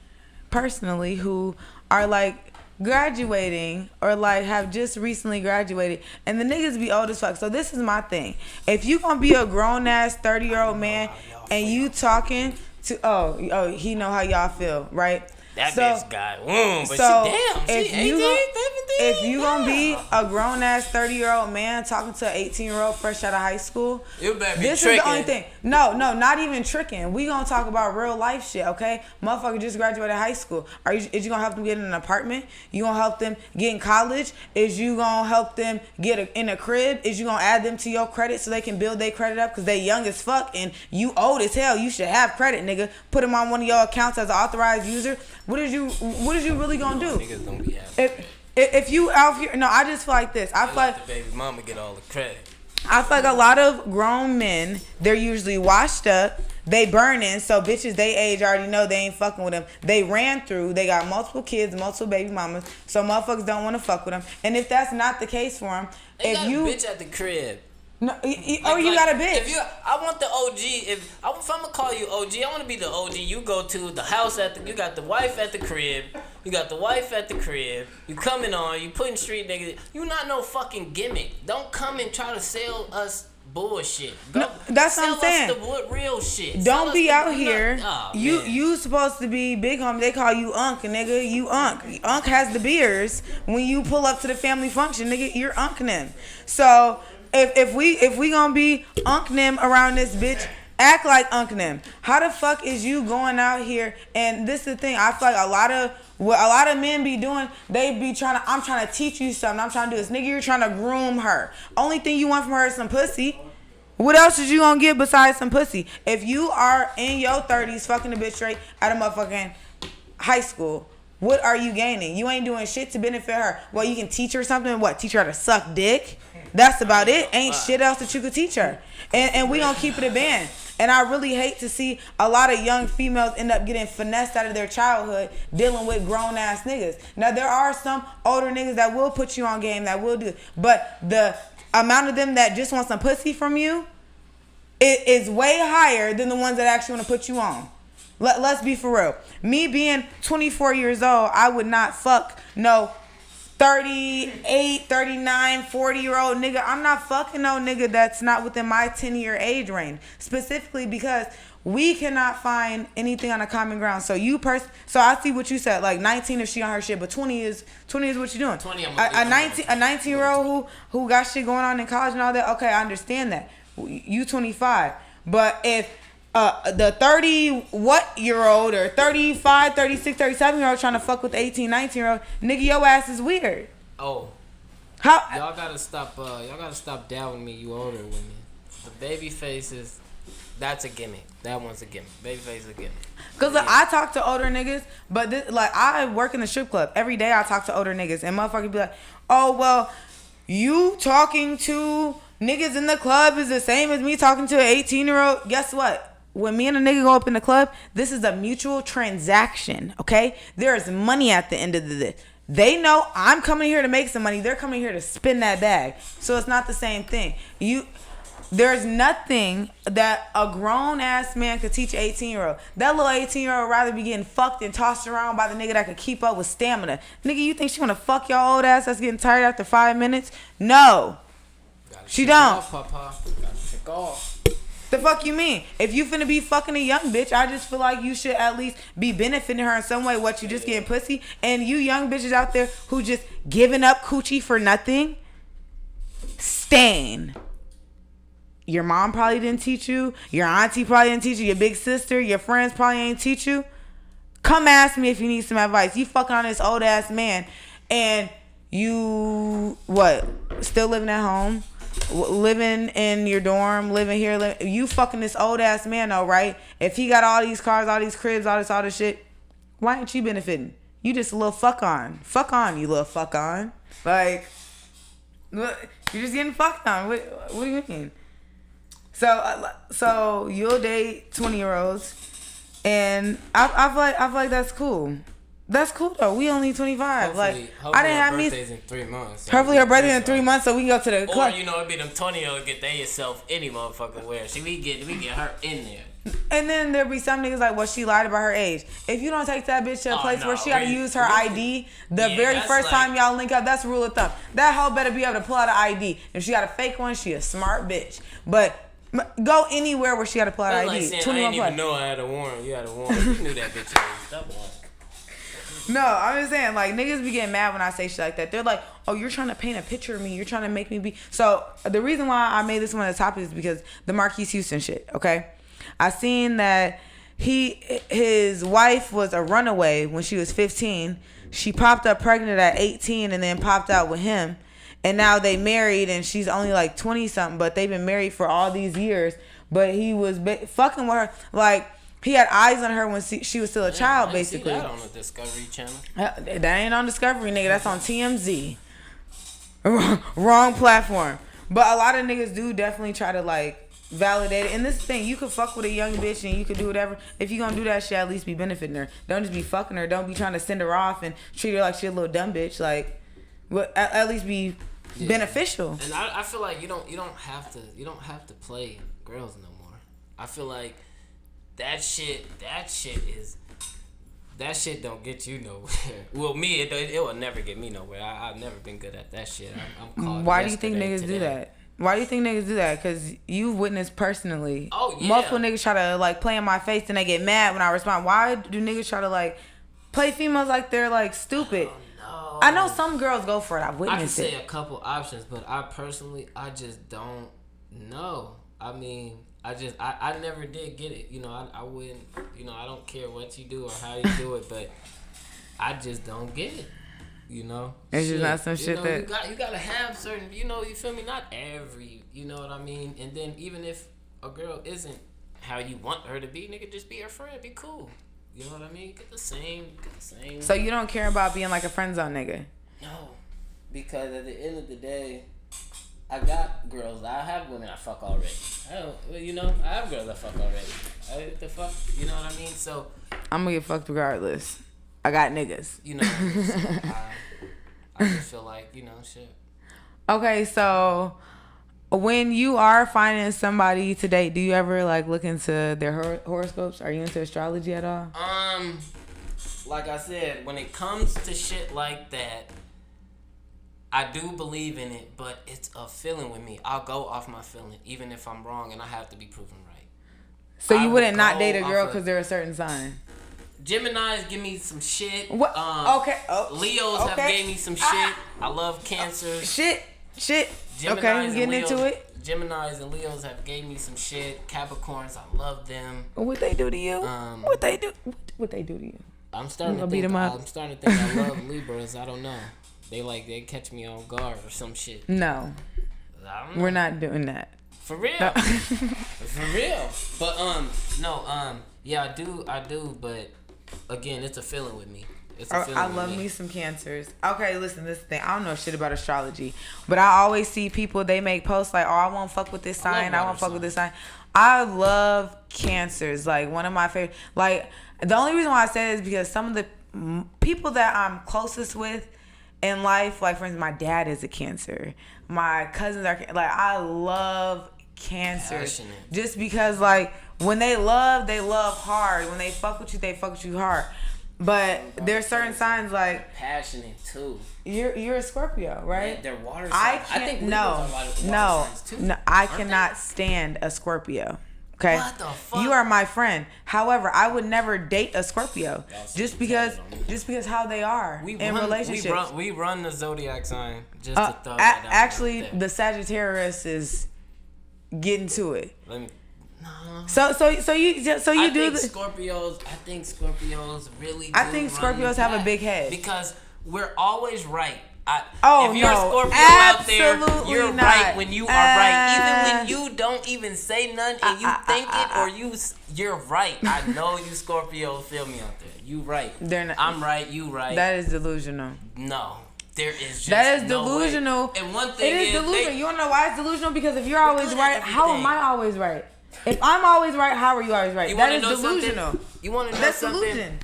personally who are like graduating or like have just recently graduated, and the niggas be old as fuck. So this is my thing: if you gonna be a grown ass 30-year-old man and you talking to he know how y'all feel, right? That bitch got but so she 18, 17. If you gonna be a grown ass 30-year-old man talking to an 18-year-old fresh out of high school, you better be this tricking. is the only thing. No, not even tricking. We gonna talk about real life shit, okay? Motherfucker just graduated high school. Is you gonna help them get in an apartment? You gonna help them get in college? Is you gonna help them get in a crib? Is you gonna add them to your credit so they can build their credit up? Cause they young as fuck and you old as hell. You should have credit, nigga. Put them on one of your accounts as an authorized user. What is you really gonna do? Niggas don't be having if you out here, no, I just feel like this. I feel like the baby mama get all the credit. I feel like a lot of grown men, they're usually washed up. They burning, so bitches they age already know they ain't fucking with them. They ran through. They got multiple kids, multiple baby mamas, so motherfuckers don't want to fuck with them. And if that's not the case for them, they got a bitch at the crib. No, you got a bitch. I want the OG. If I'm gonna call you OG, I want to be the OG. You go to the house you got the wife at the crib. You got the wife at the crib. You coming on. You putting street niggas. You not no fucking gimmick. Don't come and try to sell us bullshit. No, that's what I'm saying. Sell us the real shit. Don't be out here. You supposed to be big homie. They call you Unc, nigga. You Unc. Unc has the beers. When you pull up to the family function, nigga, you're Unc them. So if we gonna be Unc them around this bitch, act like Unc them. How the fuck is you going out here? And this is the thing. I feel like what a lot of men be doing, they be I'm trying to teach you something. I'm trying to do this. Nigga, you're trying to groom her. Only thing you want from her is some pussy. What else is you gonna get besides some pussy? If you are in your 30s fucking a bitch straight out of motherfucking high school, what are you gaining? You ain't doing shit to benefit her. Well, you can teach her something. What? Teach her how to suck dick? That's about it. Ain't shit else that you could teach her. And we gonna keep it a band. And I really hate to see a lot of young females end up getting finessed out of their childhood dealing with grown ass niggas. Now there are some older niggas that will put you on game, that will do it. But the amount of them that just want some pussy from you, it is way higher than the ones that actually want to put you on. Let's be for real. Me being 24 years old, I would not fuck no 38, 39, 40-year-old nigga. I'm not fucking no nigga that's not within my 10-year age range. Specifically because we cannot find anything on a common ground. So so I see what you said. Like 19 if she on her shit, but 20 is what you doing. 20 a 19-year-old who got shit going on in college and all that. Okay, I understand that. You 25. But if the 30-what-year-old or 35, 36, 37-year-old trying to fuck with the 18, 19-year-old, nigga, your ass is weird. Oh. How? Y'all gotta stop doubting me, you older women. The baby faces, that's a gimmick. That one's a gimmick. Baby face is a gimmick. Cause look, I talk to older niggas, but I work in the strip club. Every day I talk to older niggas, and motherfuckers be like, oh, well, you talking to niggas in the club is the same as me talking to an 18-year-old. Guess what? When me and a nigga go up in the club, this is a mutual transaction, okay? There is money at the end of this. They know I'm coming here to make some money. They're coming here to spin that bag. So it's not the same thing. There's nothing that a grown-ass man could teach an 18-year-old. That little 18-year-old rather be getting fucked and tossed around by the nigga that could keep up with stamina. Nigga, you think she gonna fuck your old ass that's getting tired after 5 minutes? No. She don't. Gotta check off. The fuck you mean? If you finna be fucking a young bitch, I just feel like you should at least be benefiting her in some way. What, you just getting pussy? And you young bitches out there who just giving up coochie for nothing, stain. Your mom probably didn't teach you. Your auntie probably didn't teach you. Your big sister, your friends probably ain't teach you. Come ask me if you need some advice. You fucking on this old ass man and you, still living at home? Living in your dorm, living here, you fucking this old ass man though, right? If he got all these cars, all these cribs, all this shit, why ain't you benefiting? You just a little fuck on, you little fuck on. Like, you're just getting fucked on. What do you mean? So you'll date 20-year-olds, and I feel like that's cool. That's cool though. We only 25. Hopefully I didn't have me. In 3 months. Hopefully her birthday in 3 months, so we can go to the club. Or it be them 20-year-olds get they yourself any motherfucking where. See, we get her in there. And then there be some niggas like, well, she lied about her age. If you don't take that bitch to a place where she got to use her ID the very first time y'all link up, that's a rule of thumb. That hoe better be able to pull out an ID. If she got a fake one, she a smart bitch. But go anywhere where she got to pull out an ID. Like saying, I didn't even know I had a warrant. You had a warrant. You knew that bitch. That one. No, I'm just saying, like, niggas be getting mad when I say shit like that. They're like, oh, you're trying to paint a picture of me. You're trying to make me be. So the reason why I made this one of the topics is because the Marquise Houston shit, okay? I seen that his wife was a runaway when she was 15. She popped up pregnant at 18 and then popped out with him. And now they married and she's only like 20-something, but they've been married for all these years. But he was fucking with her, like, he had eyes on her when she was still a child, basically. See that on the Discovery Channel. That ain't on Discovery, nigga. That's on TMZ. Wrong platform. But a lot of niggas do definitely try to, like, validate it. And this thing, you could fuck with a young bitch and you could do whatever. If you gonna do that shit, at least be benefiting her. Don't just be fucking her. Don't be trying to send her off and treat her like she a little dumb bitch. Like, at least be beneficial. And I feel like you don't have to play girls no more. I feel like that shit don't get you nowhere. Well, me, it will never get me nowhere. I've never been good at that shit. I'm called. Why do you think niggas do that? Why do you think niggas do that? Because you've witnessed personally. Oh, yeah. Multiple niggas try to, like, play in my face and they get mad when I respond. Why do niggas try to, like, play females like they're, like, stupid? I know some girls go for it. I've witnessed it. I can say a couple options, but I just don't know. I mean, I never did get it. You know, I wouldn't, you know, I don't care what you do or how you do it, but I just don't get it. You know? It's just not some shit that... You gotta have certain, you know, you feel me? Not every, you know what I mean? And then even if a girl isn't how you want her to be, nigga, just be her friend. Be cool. You know what I mean? Get the same. So you don't care about being like a friend zone nigga? No. Because at the end of the day, I got girls. I have women I fuck already. I have girls I fuck already. The fuck? You know what I mean? So I'm gonna get fucked regardless. I got niggas. You know, so I just feel like, you know, shit. Okay, so when you are finding somebody to date, do you ever, like, look into their horoscopes? Are you into astrology at all? Like I said, when it comes to shit like that, I do believe in it, but it's a feeling with me. I'll go off my feeling, even if I'm wrong, and I have to be proven right. So you wouldn't not date a girl because they're a certain sign? Geminis give me some shit. What? Okay. Leos have gave me some shit. I love Cancers. Shit. Geminis okay, I'm getting Leos, into it. Geminis and Leos have gave me some shit. Capricorns, I love them. What they do to you? What they do? What they do to you? I'm starting to think I love Libras. I don't know. They catch me off guard or some shit. No. I don't know. We're not doing that. For real. No. For real. But yeah, I do, but again, it's a feeling with me. It's a feeling. I love me some Cancers. Okay, listen, this thing. I don't know shit about astrology, but I always see people, they make posts like, oh, I won't fuck with this sign. I won't fuck with this sign. I love Cancers. Like, one of my favorite. Like, the only reason why I say it is because some of the people that I'm closest with in life, like, for instance, my dad is a Cancer. My cousins are, like, I love Cancers. Passionate. Just because, like, when they love hard. When they fuck with you hard. But there's certain signs, like, passionate too. You're a Scorpio, right? Yeah, they're water signs. I think no, I cannot stand a Scorpio. Okay, what the fuck? You are my friend. However, I would never date a Scorpio just because how they are in relationships. We run the zodiac sign just to throw that out. Actually, the Sagittarius is getting to it. Let me. So you do. Scorpios. I think Scorpios really. I think Scorpios have a big head because we're always right. If you're a Scorpio out there, you're not right when you are right. Even when you don't even say nothing and you think it or you're right. I know you Scorpios feel me out there. You right. They're not. I'm right. You right. That is delusional. No. There is just that is no delusional. Way. And one thing it is delusional. You wanna know why it's delusional? Because if you're always right, how am I always right? If I'm always right, how are you always right? That is delusional. Something? You want to know That's something? Delusion.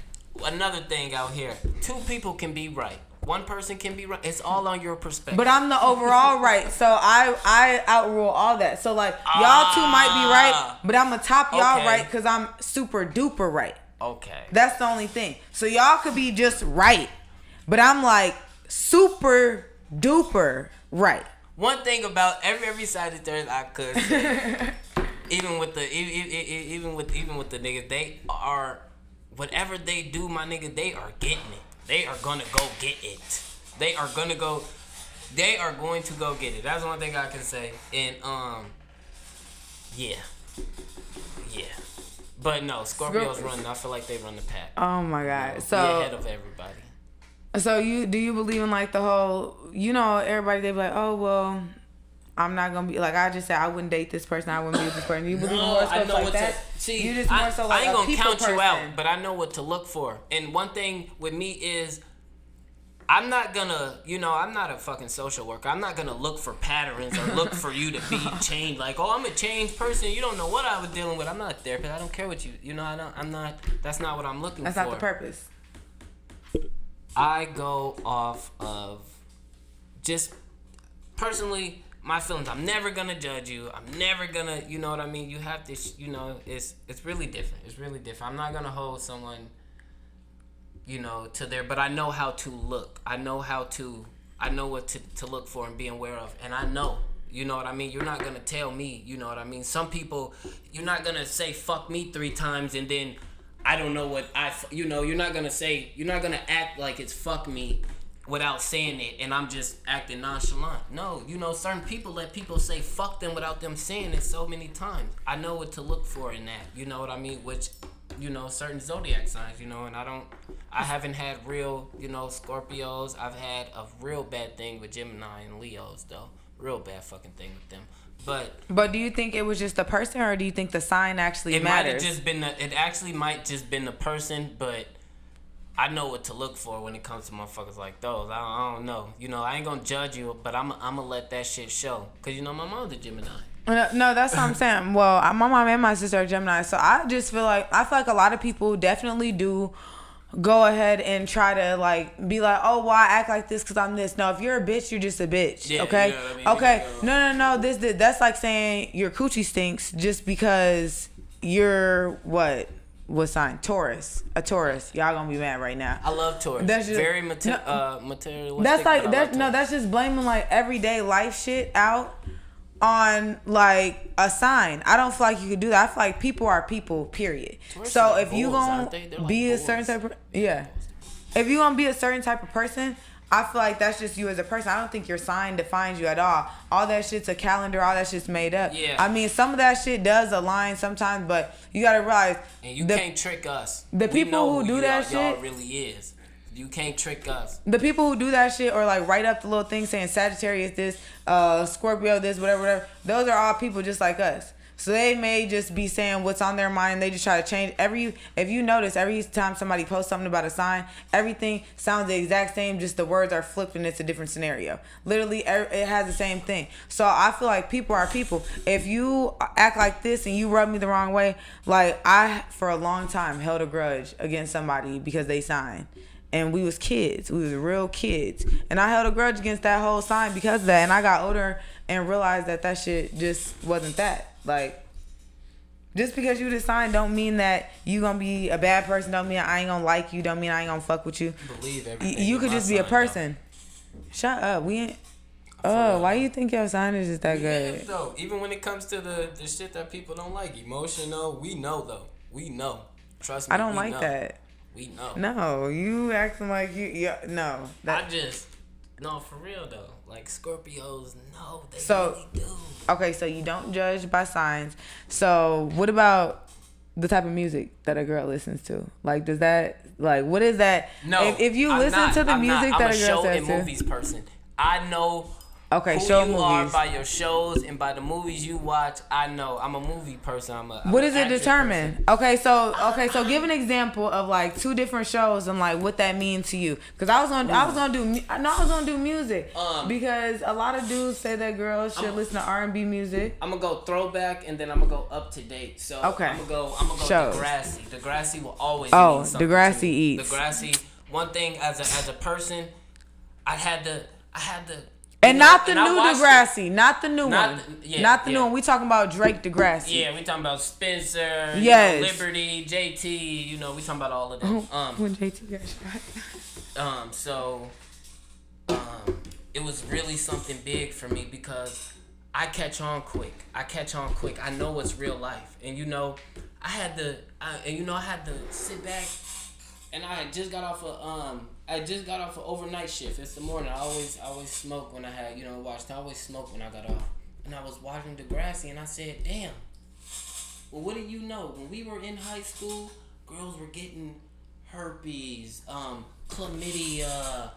Another thing out here. Two people can be right. One person can be right. It's all on your perspective. But I'm the overall right. So I outrule all that. So like y'all two might be right, but I'm gonna top y'all right because I'm super duper right. Okay. That's the only thing. So y'all could be just right, but I'm like super duper right. One thing about every Sagittarius I could say, even with the niggas, they are whatever they do, my nigga, they are getting it. They are gonna go get it. They are going to go get it. That's one thing I can say. And yeah. But no, Scorpios run. I feel like they run the pack. Oh my God. So be ahead of everybody. So do you believe in like the whole, everybody, they be like, oh, well, I'm not going to be, like I just said, I wouldn't date this person, I wouldn't be with this person. You believe in horoscopes like that? See, you just more so like I ain't going to count person. You out, but I know what to look for. And one thing with me is, I'm not going to, I'm not a fucking social worker. I'm not going to look for patterns or look for you to be changed. Like, oh, I'm a changed person. You don't know what I was dealing with. I'm not a therapist. I don't care what I'm not, that's not what I'm looking for. That's not the purpose. I go off of just personally my feelings. I'm never gonna judge you. I'm never gonna, you know what I mean? You have this, it's really different. It's really different. I'm not gonna hold someone, to their, but I know how to look. I know what to look for and be aware of. And I know, you know what I mean? You're not gonna tell me, you know what I mean? Some people, you're not gonna say fuck me 3 times and then I don't know what you're not gonna act like it's fuck me without saying it and I'm just acting nonchalant. No, certain people let people say fuck them without them saying it so many times. I know what to look for in that, you know what I mean? Which, certain zodiac signs, and I haven't had real, Scorpios. I've had a real bad thing with Gemini and Leos though. Real bad fucking thing with them. But do you think it was just the person, or do you think the sign actually matters? It actually might just been the person, but I know what to look for when it comes to motherfuckers like those. I don't know. I ain't gonna judge you, but I'm gonna let that shit show. Cause my mom's a Gemini. No, that's what I'm saying. Well, my mom and my sister are Gemini, so I feel like a lot of people definitely do go ahead and try to like be like, oh, well, I act like this because I'm this. No, if you're a bitch, you're just a bitch. Yeah, okay. You know what I mean? Okay. No. That's like saying your coochie stinks just because you're what? what sign? Taurus. A Taurus. Y'all gonna be mad right now. I love Taurus. That's just, very materialistic. That's like that's just blaming like everyday life shit out on like a sign. I don't feel like you could do that. I feel like people are people, period. Taurus So are if you bulls, gonna aren't they? They're like be a bulls. certain type of if you gonna be a certain type of person, I feel like that's just you as a person. I don't think your sign defines you at all. All that shit's a calendar. All that shit's made up. Yeah. I mean, some of that shit does align sometimes, but you gotta realize. And you can't trick us. The people who do that shit. Y'all really is. You can't trick us. The people who do that shit or like write up the little thing saying Sagittarius this, Scorpio this, whatever. Those are all people just like us. So they may just be saying what's on their mind. They just try to change if you notice, every time somebody posts something about a sign, everything sounds the exact same. Just the words are flipped and it's a different scenario. Literally, it has the same thing. So I feel like people are people. If you act like this and you rub me the wrong way, like I, for a long time, held a grudge against somebody because they signed. And we was kids. We was real kids. And I held a grudge against that whole sign because of that. And I got older and realized that shit just wasn't that. Like, just because you decide don't mean that you gonna be a bad person. Don't mean I ain't gonna like you. Don't mean I ain't gonna fuck with you. Believe everything. You could just be a person. Though. Shut up. We ain't. Oh, why you think your sign is just that good? Yeah, though. Even when it comes to the shit that people don't like, emotional, we know though. We know. Trust me. I don't like that. We know. No, you acting like you. Yeah, no. No, for real though. Like Scorpios, no, they really do. Okay, so you don't judge by signs. So what about the type of music that a girl listens to? Like, does that what is that? No, if you listen to the music that a girl says to. I'm a show and movies person. I know. Okay, who show you movies. are by your shows and by the movies you watch. I know. I'm a movie person. What does it determine? Okay, so give an example of like two different shows and like what that means to you. Because I was gonna do music because a lot of dudes say that girls should listen to R&B music. I'm gonna go throwback and then I'm gonna go up to date. So okay. I'm gonna go Degrassi. Degrassi will always mean something Degrassi to me. eats. Degrassi. One thing as a person, I had to. And not the new Degrassi, not the new one. Not the new one. We talking about Drake Degrassi. Yeah, we talking about Spencer, yes. Liberty, JT, we talking about all of them. When JT got shot. So it was really something big for me because I catch on quick. I know it's real life. And I had to sit back and I had just got off an overnight shift. It's the morning. I always smoke when I had, watched. I always smoke when I got off. And I was watching Degrassi and I said, damn. Well, what do you know? When we were in high school, girls were getting herpes, chlamydia,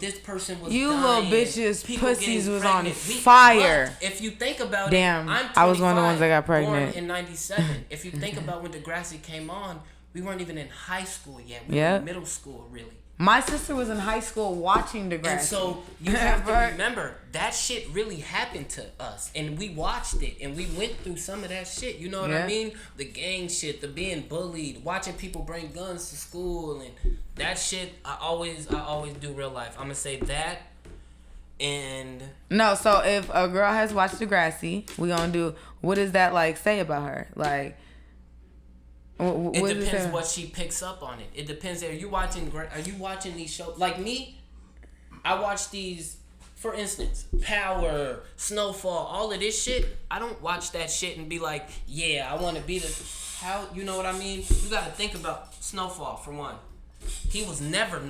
this person was you dying. Little bitches, pussies was on fire. But if you think about damn, it, I'm 25, I was one of the ones that got pregnant. Born in 97. If you think about when Degrassi came on, we weren't even in high school yet. We were in middle school, really. My sister was in high school watching Degrassi. And so you have to remember, that shit really happened to us. And we watched it. And we went through some of that shit. You know what I mean? The gang shit, the being bullied, watching people bring guns to school. And that shit, I always do real life. I'm going to say that. And... No, so if a girl has watched Degrassi, we going to do... What does that, say about her? Like... It depends what she picks up on it. It depends. Are you watching these shows? Like me, I watch these. For instance, Power, Snowfall, all of this shit. I don't watch that shit and be like, yeah, I want to be the. How you know what I mean? You got to think about Snowfall for one. He was never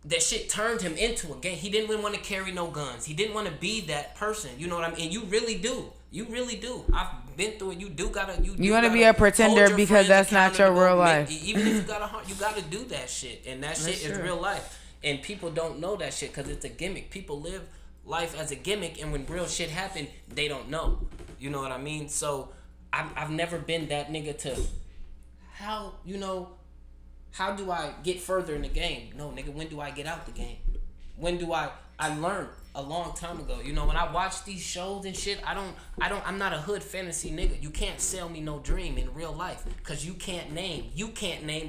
that shit turned him into a gang. He didn't want to carry no guns. He didn't want to be that person. You know what I mean? And you really do. You really do. I've been through it. You do gotta. You gotta be a pretender because that's not your real life. Even if you gotta do that shit, and that shit is real life. And people don't know that shit because it's a gimmick. People live life as a gimmick, and when real shit happen, they don't know. You know what I mean? So I've never been that nigga to how do I get further in the game? No, nigga, when do I get out the game? When do I learned a long time ago. When I watch these shows and shit, I'm not a hood fantasy nigga. You can't sell me no dream in real life. Cause you can't name,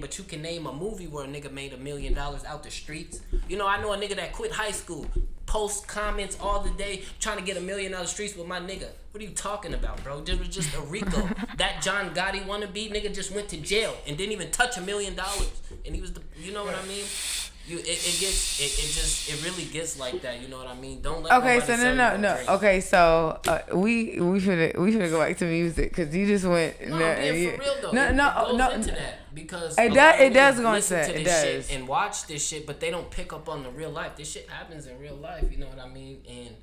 but you can name a movie where a nigga made $1 million out the streets. I know a nigga that quit high school. post comments all the day trying to get $1 million out of the streets with my nigga. What are you talking about, bro? This was just a Rico. That John Gotti wannabe nigga just went to jail and didn't even touch $1 million. And he was the, you know what I mean? It really gets like that. You know what I mean? Don't let. Okay, so no. Okay, so we should go back to music because you just went. No, for real though. No. Into that because it does go into that. It does. Shit and watch this shit, but they don't pick up on the real life. This shit happens in real life. You know what I mean? And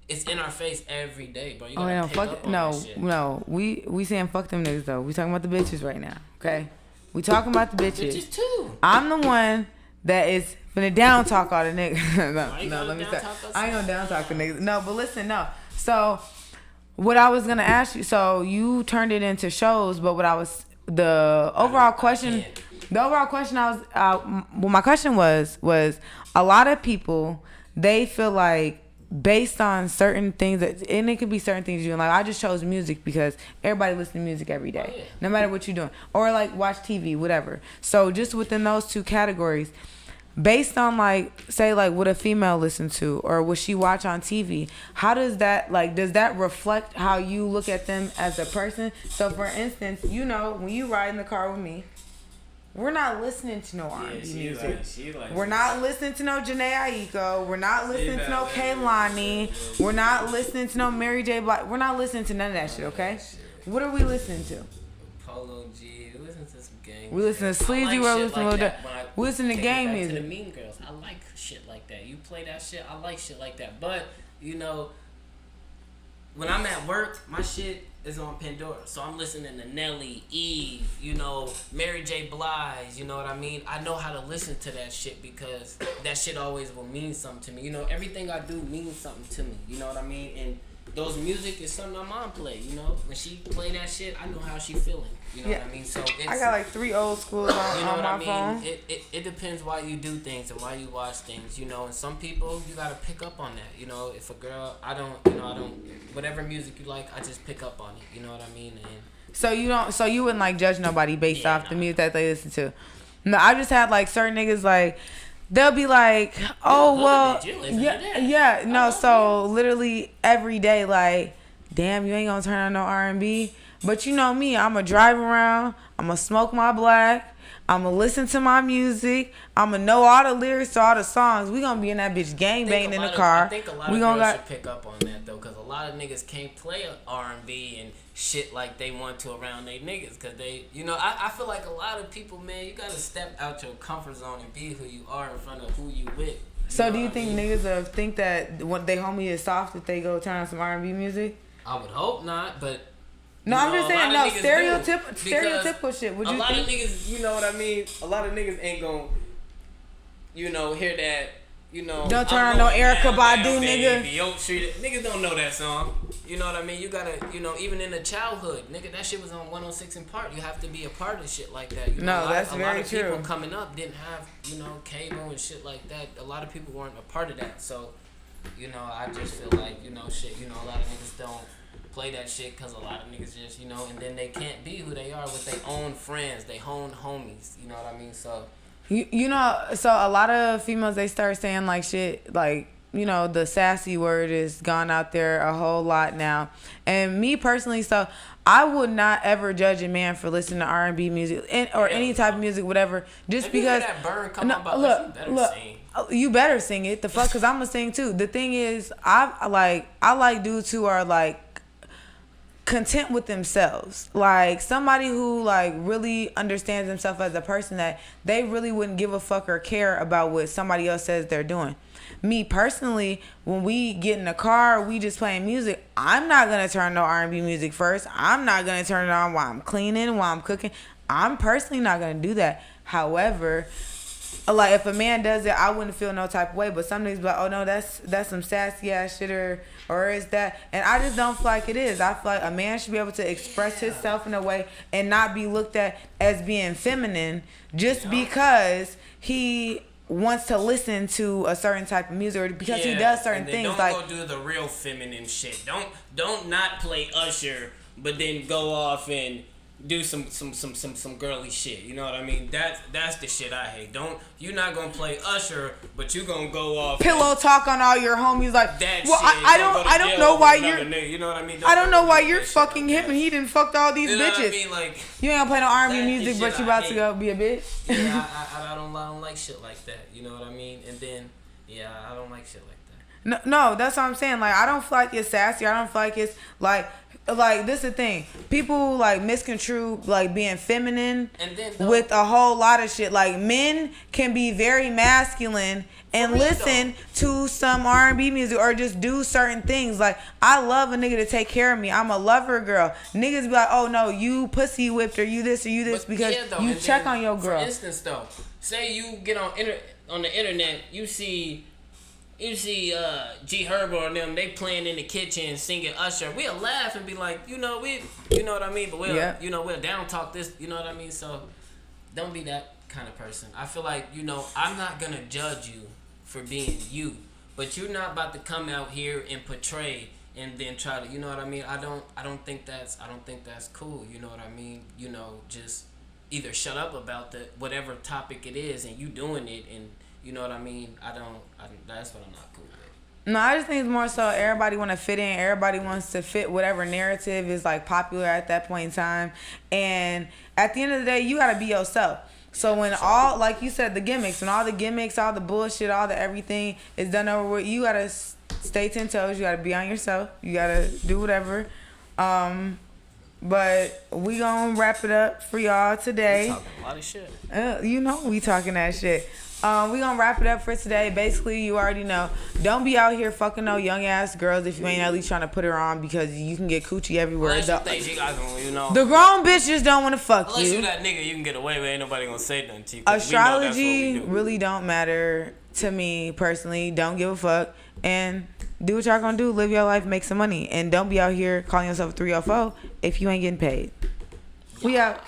it's in our face every day, bro. You gotta pick up on that shit. No. We saying fuck them niggas though. We talking about the bitches right now. Okay, we talking about the bitches. Bitches too. I'm the one that is finna down talk all the niggas. Let me stop. I ain't gonna down talk the niggas. No, but listen, no. So what I was gonna ask you, so you turned it into shows, but the overall question my question was a lot of people, they feel like based on certain things and it could be certain things you're doing. Like I just chose music because everybody listens to music every day, no matter what you're doing, or like watch TV, whatever. So just within those two categories, based on like say like what a female listens to or what she watch on TV, how does that reflect how you look at them as a person? So for instance, you know, when you ride in the car with me, we're not listening to no R&B music. We're not listening to no Janae Aiko. We're not listening to no Kaylani. We're not listening to no Mary J. Blige. We're not listening to none of that shit, okay? What are we listening to? Polo G. We listen to some gang. We listen to Sleazy. We listen to we listen to gang music. To the Mean Girls. I like shit like that. You play that shit. I like shit like that. But you know, when I'm at work, my shit is on Pandora. So I'm listening to Nelly, Eve, you know, Mary J. Blige, you know what I mean? I know how to listen to that shit because that shit always will mean something to me. You know, everything I do means something to me. You know what I mean? And those music is something my mom play, you know? When she play that shit, I know how she feeling. You know what I mean? So I got like 3 old schools on my phone. It depends why you do things and why you watch things, you know. And some people, you gotta pick up on that. You know, if a girl, I don't, whatever music you like, I just pick up on it. You know what I mean? And so you wouldn't like judge nobody based off the music that they listen to. No, I just had like certain niggas like, they'll be like, oh well, no. So literally every day, like, damn, you ain't gonna turn on no R&B. But you know me, I'ma drive around, I'ma smoke my black, I'ma listen to my music, I'ma know all the lyrics to all the songs. We gonna be in that bitch gang banging in the car. I think a lot of girls should pick up on that though, cause a lot of niggas can't play R&B and shit like they want to around they niggas, cause they, you know, I feel like a lot of people, man, you gotta step out your comfort zone and be who you are in front of who you with. So do you think niggas think that when they homie is soft if they go turn on some R&B music? I would hope not, but. No, I'm just saying, stereotypical shit. Would you think? A lot of niggas, you know what I mean? A lot of niggas ain't gonna, you know, hear that, you know. Don't turn on no Erykah Badu, nigga. Oak Street. Niggas don't know that song. You know what I mean? You gotta, you know, even in the childhood, nigga, that shit was on 106 in Park. You have to be a part of shit like that. You know, that's very true. A lot of people coming up didn't have, you know, cable and shit like that. A lot of people weren't a part of that. So, you know, I just feel like, you know, shit, you know, a lot of niggas don't play that shit because a lot of niggas just, you know, and then they can't be who they are with their own friends, their own homies, you know what I mean? So you know, so a lot of females, they start saying like shit, like, you know, the sassy word is gone out there a whole lot now. And me personally, so I would not ever judge a man for listening to R&B music or any type of music, whatever, just if because you hear that burn come on, look, sing. You better sing it. The fuck, because I'm gonna sing too. The thing is, I like dudes who are like content with themselves, like somebody who like really understands themselves as a person, that they really wouldn't give a fuck or care about what somebody else says they're doing. Me personally, when we get in the car, we just playing music, I'm not gonna turn no R&B music first. I'm not gonna turn it on while I'm cleaning, while I'm cooking. I'm personally not gonna do that. However, like if a man does it, I wouldn't feel no type of way. But some niggas be like, oh no, that's some sassy ass shit, or is that? And I just don't feel like it is. I feel like a man should be able to express himself in a way and not be looked at as being feminine just because he wants to listen to a certain type of music, or because he does certain things. Don't like, go do the real feminine shit. Don't not play Usher, but then go off and do some girly shit. You know what I mean? That's the shit I hate. You're not gonna play Usher, but you gonna go off pillow talk on all your homies like that well, shit. I don't know why you're you know what I mean? I don't know why you're fucking him and he didn't fuck all these you know bitches. What I mean? Like, you ain't gonna play no R&B that's the music, but shit you I about to hate. go be a bitch. Yeah, I don't like shit like that. You know what I mean? And then I don't like shit like that. No, that's what I'm saying. Like, I don't feel like it's sassy. I don't feel like it's like this is the thing. People like misconstrue like being feminine And then with a whole lot of shit. Like, men can be very masculine and listen to some R&B music or just do certain things. Like, I love a nigga to take care of me. I'm a lover girl. Niggas be like, oh no, you pussy whipped or you this or you this, because you check on your girl. For instance, though, say you get on the internet, you see G Herbo and them, they playing in the kitchen singing Usher. We'll laugh and be like, you know what I mean? But we'll down talk this, you know what I mean? So don't be that kind of person. I feel like, I'm not gonna judge you for being you, but you're not about to come out here and portray and then try to, you know what I mean? I don't think that's cool, you know what I mean? Just either shut up about whatever topic it is and you doing it, and you know what I mean? That's what I'm not cool with. No, I just think it's more so everybody want to fit in. Everybody wants to fit whatever narrative is like popular at that point in time. And at the end of the day, you got to be yourself. So when all, like you said, the gimmicks, when all the gimmicks, all the bullshit, all the everything is done over with, you got to stay 10 toes. You got to be on yourself. You got to do whatever. But we gonna wrap it up for y'all today. We talking a lot of shit. We talking that shit. We gonna wrap it up for today. Basically, you already know. Don't be out here fucking no young ass girls if you ain't at least trying to put her on, because you can get coochie everywhere. Unless you think she got some, The grown bitch just don't want to fuck Unless you. you that nigga, you can get away with. Ain't nobody gonna say nothing to you. Astrology really don't matter to me personally. Don't give a fuck and do what y'all gonna do. Live your life, make some money, and don't be out here calling yourself a 304 if you ain't getting paid. We out.